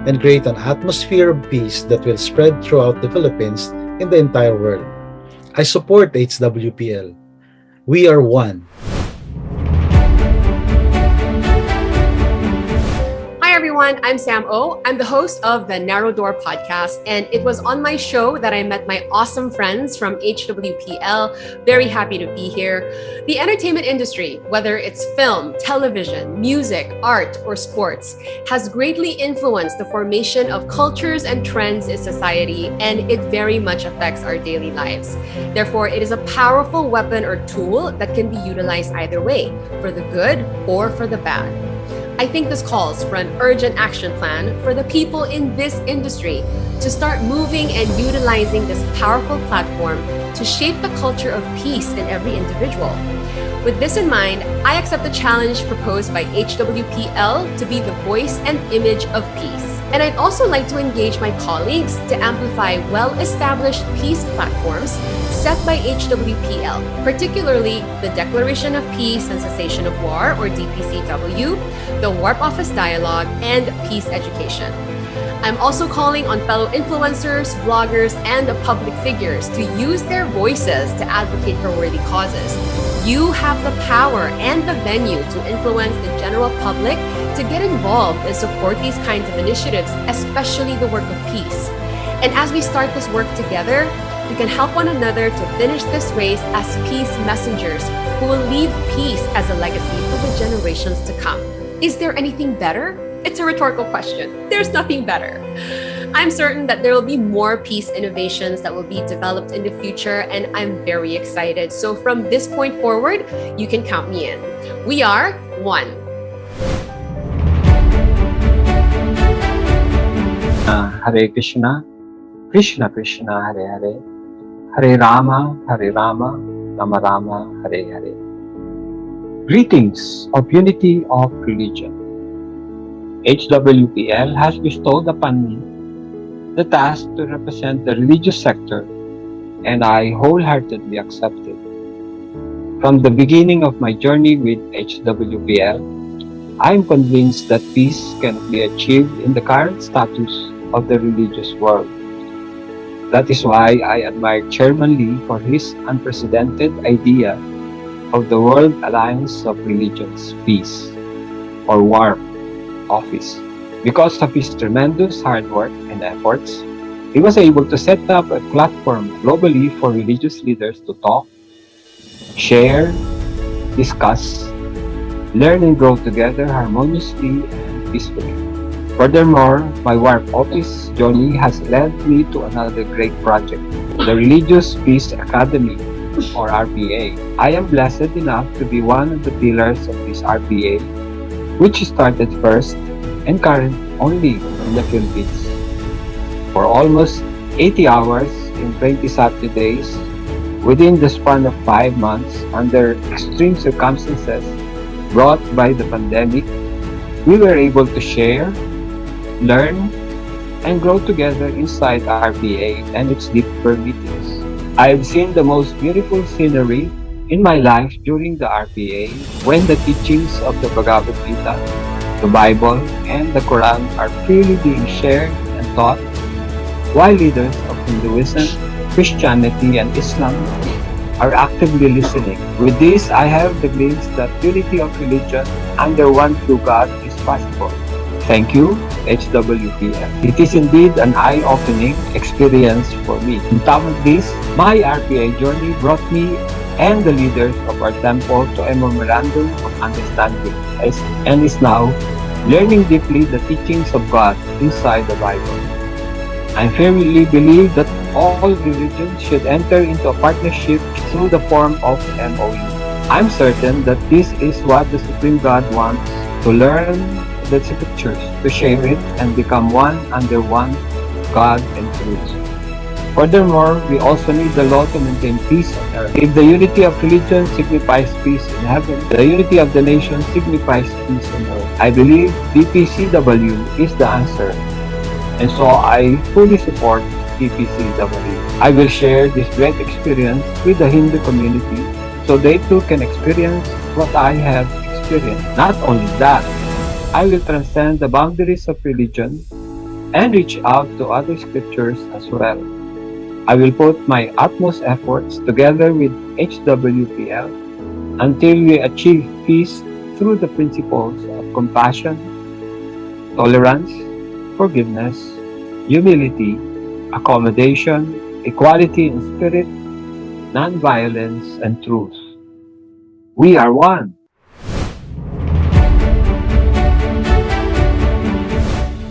and create an atmosphere of peace that will spread throughout the Philippines in the entire world. I support HWPL. We are one. Hi everyone, I'm Sam O. I'm the host of the Narrow Door podcast, and it was on my show that I met my awesome friends from HWPL. Very happy to be here. The entertainment industry, whether it's film, television, music, art, or sports, has greatly influenced the formation of cultures and trends in society, and it very much affects our daily lives. Therefore, it is a powerful weapon or tool that can be utilized either way, for the good or for the bad. I think this calls for an urgent action plan for the people in this industry to start moving and utilizing this powerful platform to shape the culture of peace in every individual. With this in mind, I accept the challenge proposed by HWPL to be the voice and image of peace. And I'd also like to engage my colleagues to amplify well-established peace platforms set by HWPL, particularly the Declaration of Peace and Cessation of War, or DPCW, the Warp Office Dialogue, and Peace Education. I'm also calling on fellow influencers, bloggers, and public figures to use their voices to advocate for worthy causes. You have the power and the venue to influence the general public to get involved and support these kinds of initiatives, especially the work of peace. And as we start this work together, we can help one another to finish this race as peace messengers who will leave peace as a legacy for the generations to come. Is there anything better? It's a rhetorical question. There's nothing better. I'm certain that there will be more peace innovations that will be developed in the future, and I'm very excited. So from this point forward, you can count me in. We are one. Hare Krishna, Krishna Krishna, Hare Hare, Hare Rama, Rama Rama, Hare Hare. Greetings of unity of religion. HWPL has bestowed upon me the task to represent the religious sector, and I wholeheartedly accept it. From the beginning of my journey with HWPL, I am convinced that peace cannot be achieved in the current status of the religious world. That is why I admire Chairman Lee for his unprecedented idea of the World Alliance of Religions Peace, or WARP, office. Because of his tremendous hard work and efforts, he was able to set up a platform globally for religious leaders to talk, share, discuss, learn and grow together harmoniously and peacefully. Furthermore, my WARP office journey has led me to another great project, the Religious Peace Academy, or RPA. I am blessed enough to be one of the pillars of this RPA, which started first and current only in the Philippines. For almost 80 hours in 20 Saturdays, within the span of 5 months, under extreme circumstances brought by the pandemic, we were able to share, learn, and grow together inside RPA and its deeper meetings. I have seen the most beautiful scenery in my life during the RPA when the teachings of the Bhagavad Gita, the Bible, and the Quran are freely being shared and taught, while leaders of Hinduism, Christianity, and Islam are actively listening. With this, I have the glimpse that unity of religion under one true God is possible. Thank you, HWPL. It is indeed an eye-opening experience for me. On top of this, my RPA journey brought me and the leaders of our temple to a memorandum of understanding and is now learning deeply the teachings of God inside the Bible. I firmly believe that all religions should enter into a partnership through the form of MOU. I'm certain that this is what the Supreme God wants, to learn the scriptures, to share it, and become one under one God and truth. Furthermore, we also need the law to maintain peace on earth. If the unity of religion signifies peace in heaven, the unity of the nation signifies peace on earth. I believe DPCW is the answer, and so I fully support DPCW. I will share this great experience with the Hindu community so they too can experience what I have experienced. Not only that, I will transcend the boundaries of religion and reach out to other scriptures as well. I will put my utmost efforts together with HWPL until we achieve peace through the principles of compassion, tolerance, forgiveness, humility, accommodation, equality in spirit, non-violence, and truth. We are one.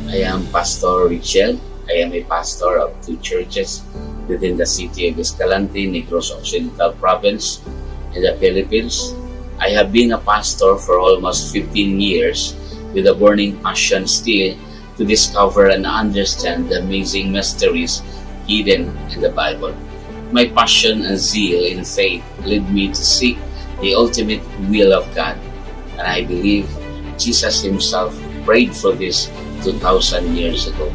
I am Pastor Richel. I am a pastor of two churches within the city of Escalante, Negros Occidental Province in the Philippines. I have been a pastor for almost 15 years with a burning passion still to discover and understand the amazing mysteries hidden in the Bible. My passion and zeal in faith led me to seek the ultimate will of God, and I believe Jesus himself prayed for this 2,000 years ago,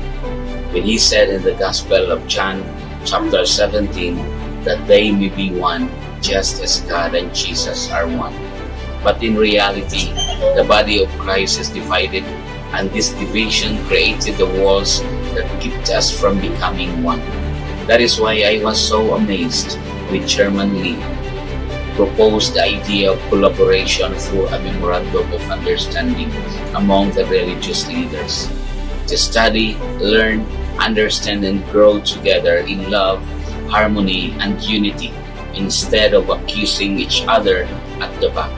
when he said in the Gospel of John chapter 17 that they may be one just as God and Jesus are one. But in reality, the body of Christ is divided, and this division created the walls that kept us from becoming one. That is why I was so amazed when Chairman Lee proposed the idea of collaboration through a memorandum of understanding among the religious leaders to study, learn, understand, and grow together in love, harmony, and unity instead of accusing each other at the back.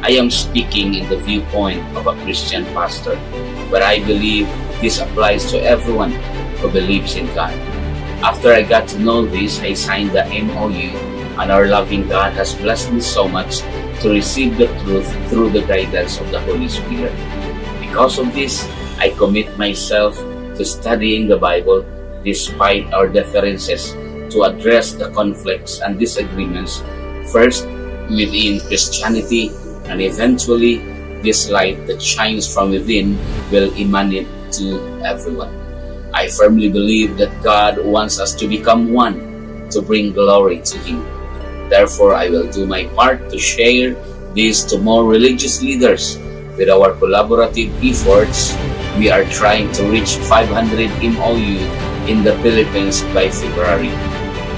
I am speaking in the viewpoint of a Christian pastor, but I believe this applies to everyone who believes in God. After I got to know this, I signed the MOU, and our loving God has blessed me so much to receive the truth through the guidance of the Holy Spirit. Because of this, I commit myself to studying the Bible despite our differences, to address the conflicts and disagreements first within Christianity, and eventually this light that shines from within will emanate to everyone. I firmly believe that God wants us to become one, to bring glory to Him. Therefore, I will do my part to share this to more religious leaders. With our collaborative efforts, we are trying to reach 500 MOU in the Philippines by February.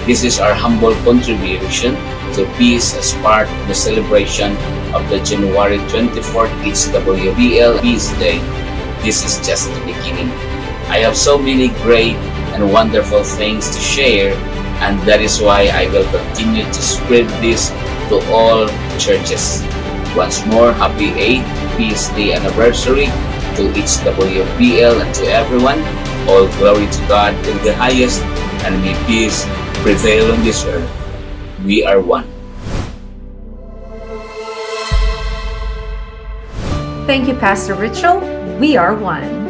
This is our humble contribution to peace as part of the celebration of the January 24th HWPL Peace Day. This is just the beginning. I have so many great and wonderful things to share, and that is why I will continue to spread this to all churches. Once more, happy 8th Peace Day anniversary to HWPL and to everyone. All glory to God in the highest, and may peace prevail on this earth. We are one. Thank you, Pastor Richel. We are one.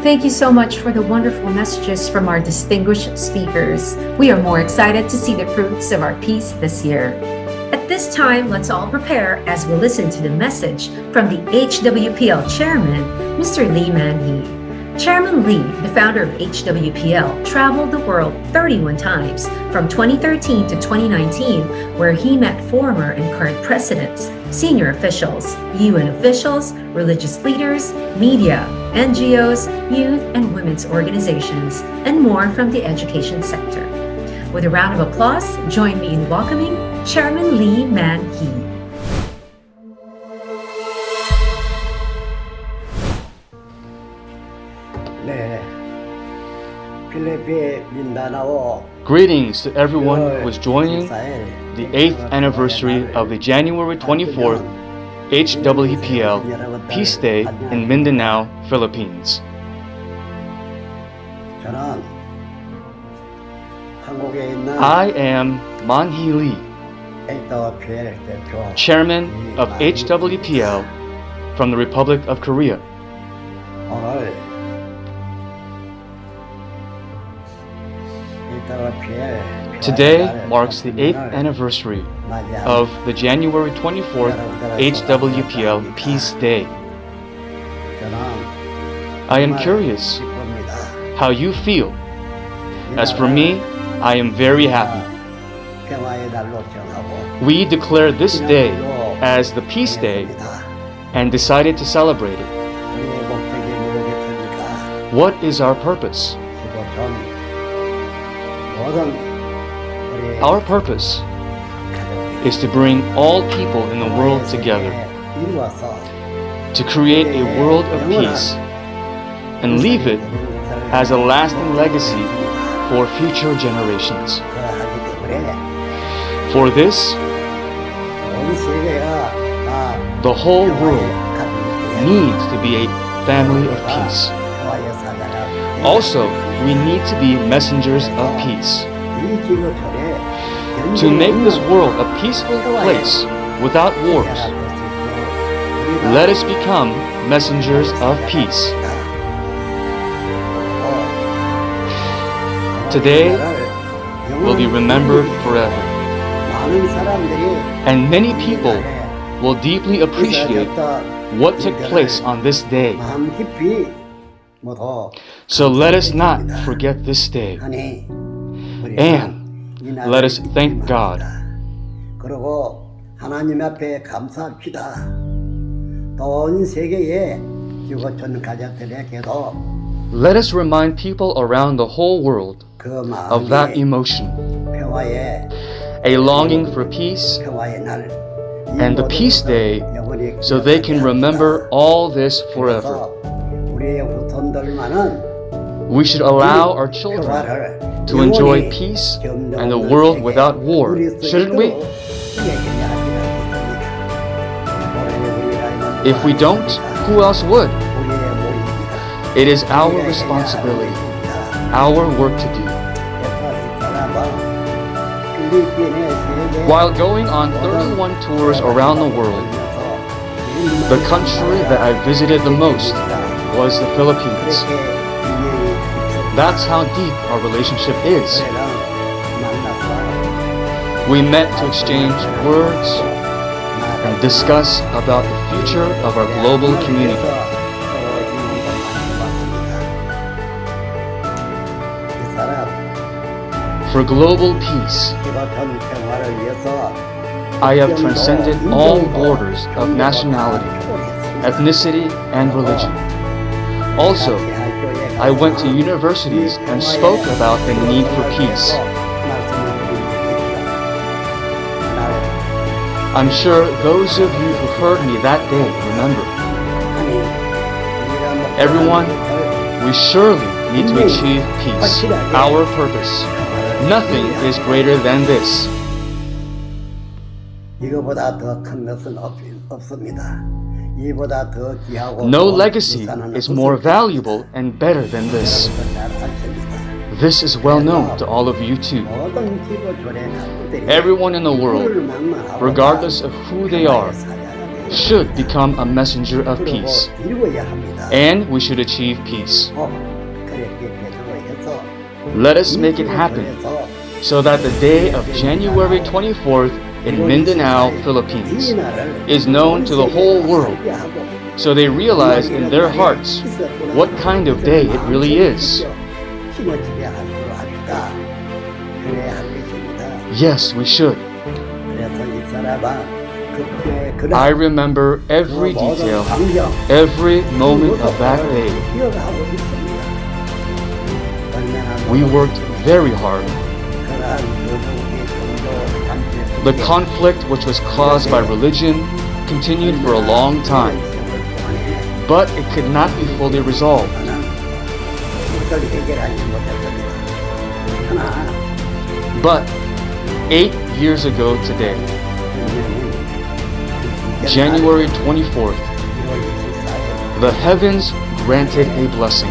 Thank you so much for the wonderful messages from our distinguished speakers. We are more excited to see the fruits of our peace this year. At this time, let's all prepare as we listen to the message from the HWPL Chairman, Mr. Lee Man-hee. Chairman Lee, the founder of HWPL, traveled the world 31 times from 2013 to 2019, where he met former and current presidents, senior officials, UN officials, religious leaders, media, NGOs, youth and women's organizations, and more from the education sector. With a round of applause, join me in welcoming Chairman Lee Man-hee. Greetings to everyone who is joining the 8th anniversary of the January 24th HWPL Peace Day in Mindanao, Philippines. I am Manhi Lee, Chairman of HWPL from the Republic of Korea. Today marks the 8th anniversary of the January 24th HWPL Peace Day. I am curious how you feel. As for me, I am very happy. We declared this day as the Peace Day and decided to celebrate it. What is our purpose? Our purpose is to bring all people in the world together, to create a world of peace, and leave it as a lasting legacy for future generations. For this, the whole world needs to be a family of peace. Also, we need to be messengers of peace. To make this world a peaceful place without wars, let us become messengers of peace. Today will be remembered forever, and many people will deeply appreciate what took place on this day. So let us not forget this day, and let us thank God. Let us remind people around the whole world of that emotion, a longing for peace, and the Peace Day, so they can remember all this forever. We should allow our children to enjoy peace and a world without war, shouldn't we? If we don't, who else would? It is our responsibility, our work to do. While going on 31 tours around the world, the country that I visited the most was the Philippines. That's how deep our relationship is. We met to exchange words and discuss about the future of our global community. For global peace, I have transcended all borders of nationality, ethnicity, and religion. Also, I went to universities and spoke about the need for peace. I'm sure those of you who heard me that day remember. Everyone, we surely need to achieve peace, our purpose. Nothing is greater than this. No legacy is more valuable and better than this. This is well known to all of you too. Everyone in the world, regardless of who they are, should become a messenger of peace. And we should achieve peace. Let us make it happen so that the day of January 24th in Mindanao, Philippines is known to the whole world, so they realize in their hearts what kind of day it really is. Yes, we should. I remember every detail, every moment of that day. We worked very hard. The conflict, which was caused by religion, continued for a long time, but it could not be fully resolved. But 8 years ago today, January 24th, the heavens granted a blessing.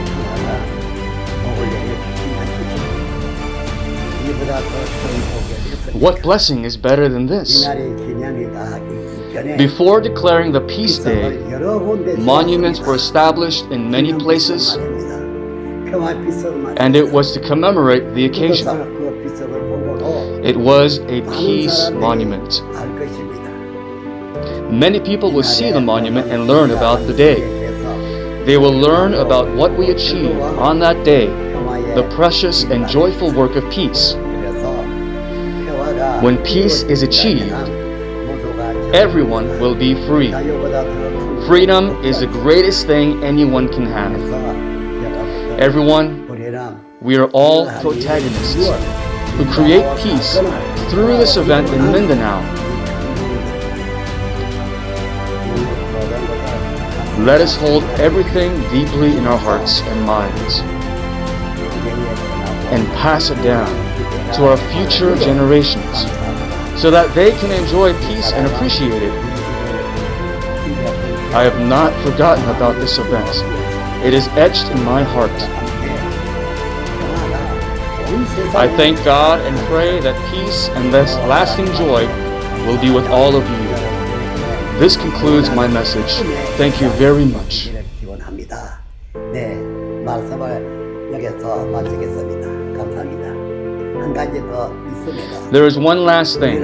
What blessing is better than this? Before declaring the Peace Day, monuments were established in many places, and it was to commemorate the occasion. It was a peace monument. Many people will see the monument and learn about the day. They will learn about what we achieve on that day, the precious and joyful work of peace. When peace is achieved, everyone will be free. Freedom is the greatest thing anyone can have. Everyone, we are all protagonists who create peace through this event in Mindanao. Let us hold everything deeply in our hearts and minds and pass it down to our future generations so that they can enjoy peace and appreciate it. I have not forgotten about this event. It is etched in my heart. I thank God and pray that peace and this lasting joy will be with all of you. This concludes my message. Thank you very much. There is one last thing.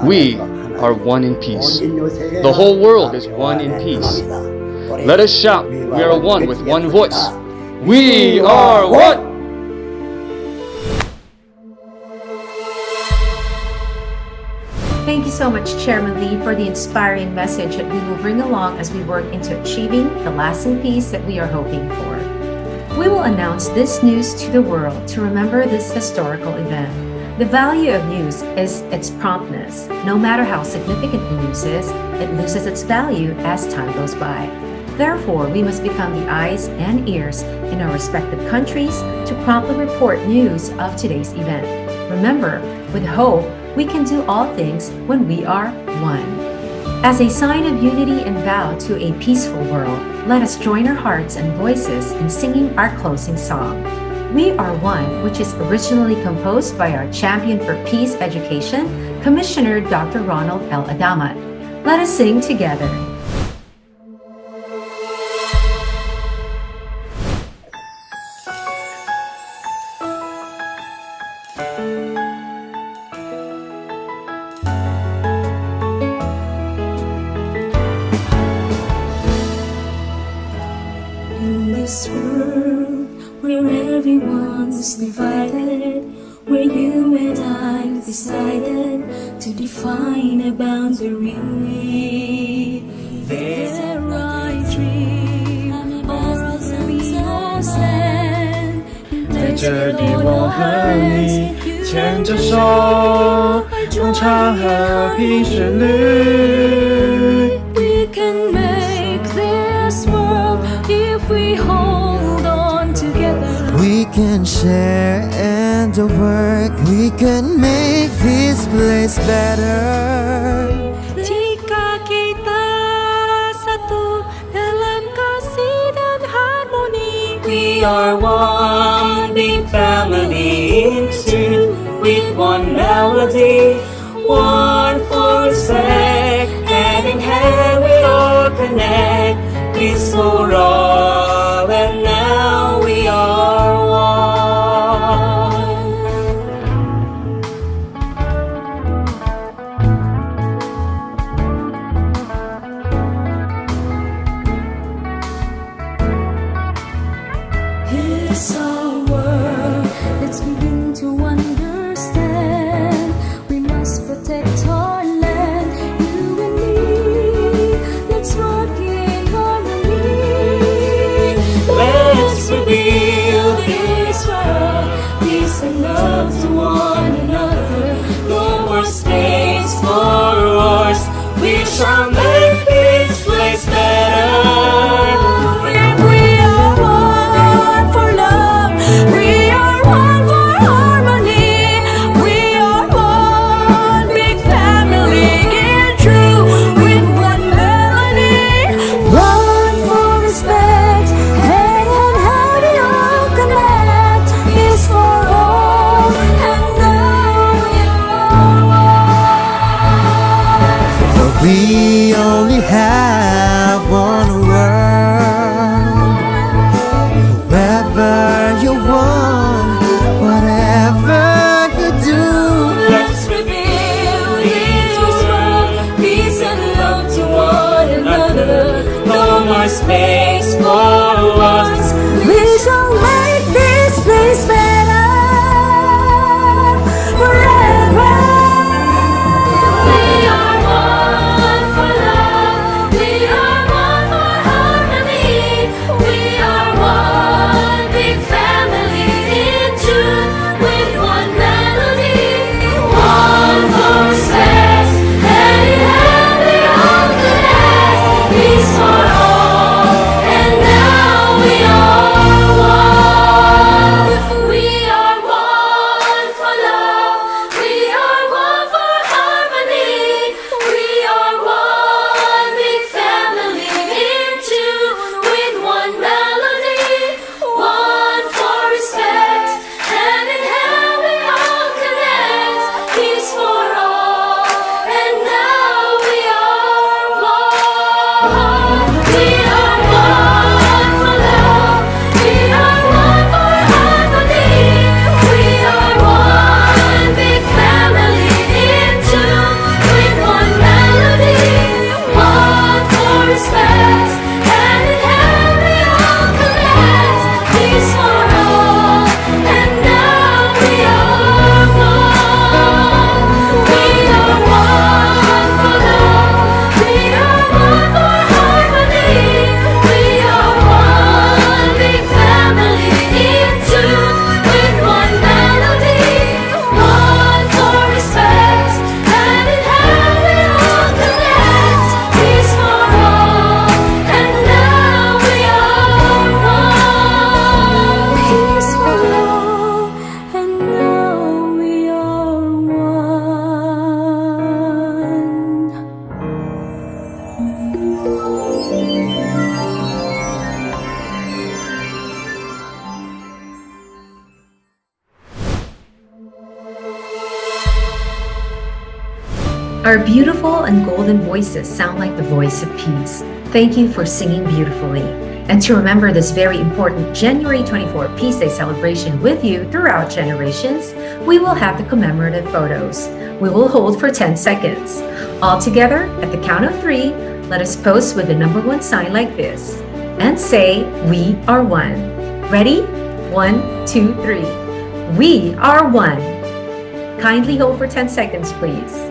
We are one in peace. The whole world is one in peace. Let us shout, we are one with one voice. We are one! Thank you so much, Chairman Lee, for the inspiring message that we will bring along as we work into achieving the lasting peace that we are hoping for. We will announce this news to the world to remember this historical event. The value of news is its promptness. No matter how significant the news is, it loses its value as time goes by. Therefore, we must become the eyes and ears in our respective countries to promptly report news of today's event. Remember, with hope, we can do all things when we are one. As a sign of unity and vow to a peaceful world, let us join our hearts and voices in singing our closing song. We Are One, which is originally composed by our champion for peace education, Commissioner Dr. Ronald L. Adamat. Let us sing together. In this world where everyone's divided, where you and I decided to define a boundary, there I dream of where we all stand. 在这里我和你牵着手，共唱和平旋律。 We can make this world if we hold on together. We can share and work. We can make this place better. Jika kita satu dalam kasih dan harmoni. We are one big family in tune, with one melody, one force, hand in hand we all connect. Peace for all, and now we are one. It's our world, let's begin to understand. We must protect our land, you and me. Let's work in harmony. Let's rebuild this world, peace and love to one another. No more space for wars. We shall make this place better. We are one for love Our beautiful and golden voices sound like the voice of peace. Thank you for singing beautifully. And to remember this very important January 24 Peace Day celebration with you throughout generations, we will have the commemorative photos. We will hold for 10 seconds. All together, at the count of 3, let us pose with the number 1 sign like this and say, "We are one." Ready? 1, 2, 3. We are one. Kindly hold for 10 seconds, please.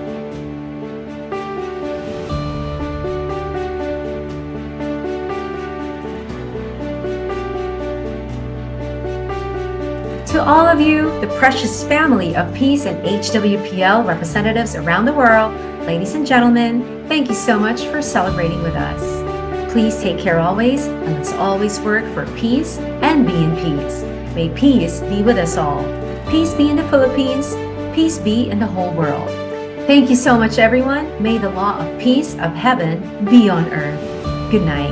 To all of you, the precious family of Peace and HWPL representatives around the world, ladies and gentlemen, thank you so much for celebrating with us. Please take care always, and let's always work for peace and be in peace. May peace be with us all. Peace be in the Philippines. Peace be in the whole world. Thank you so much, everyone. May the law of peace of heaven be on earth. Good night.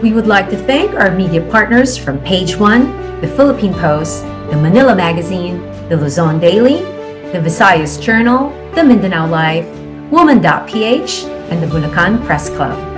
We would like to thank our media partners from Page One, the Philippine Post, the Manila Magazine, the Luzon Daily, the Visayas Journal, the Mindanao Life, Woman.ph, and the Bulacan Press Club.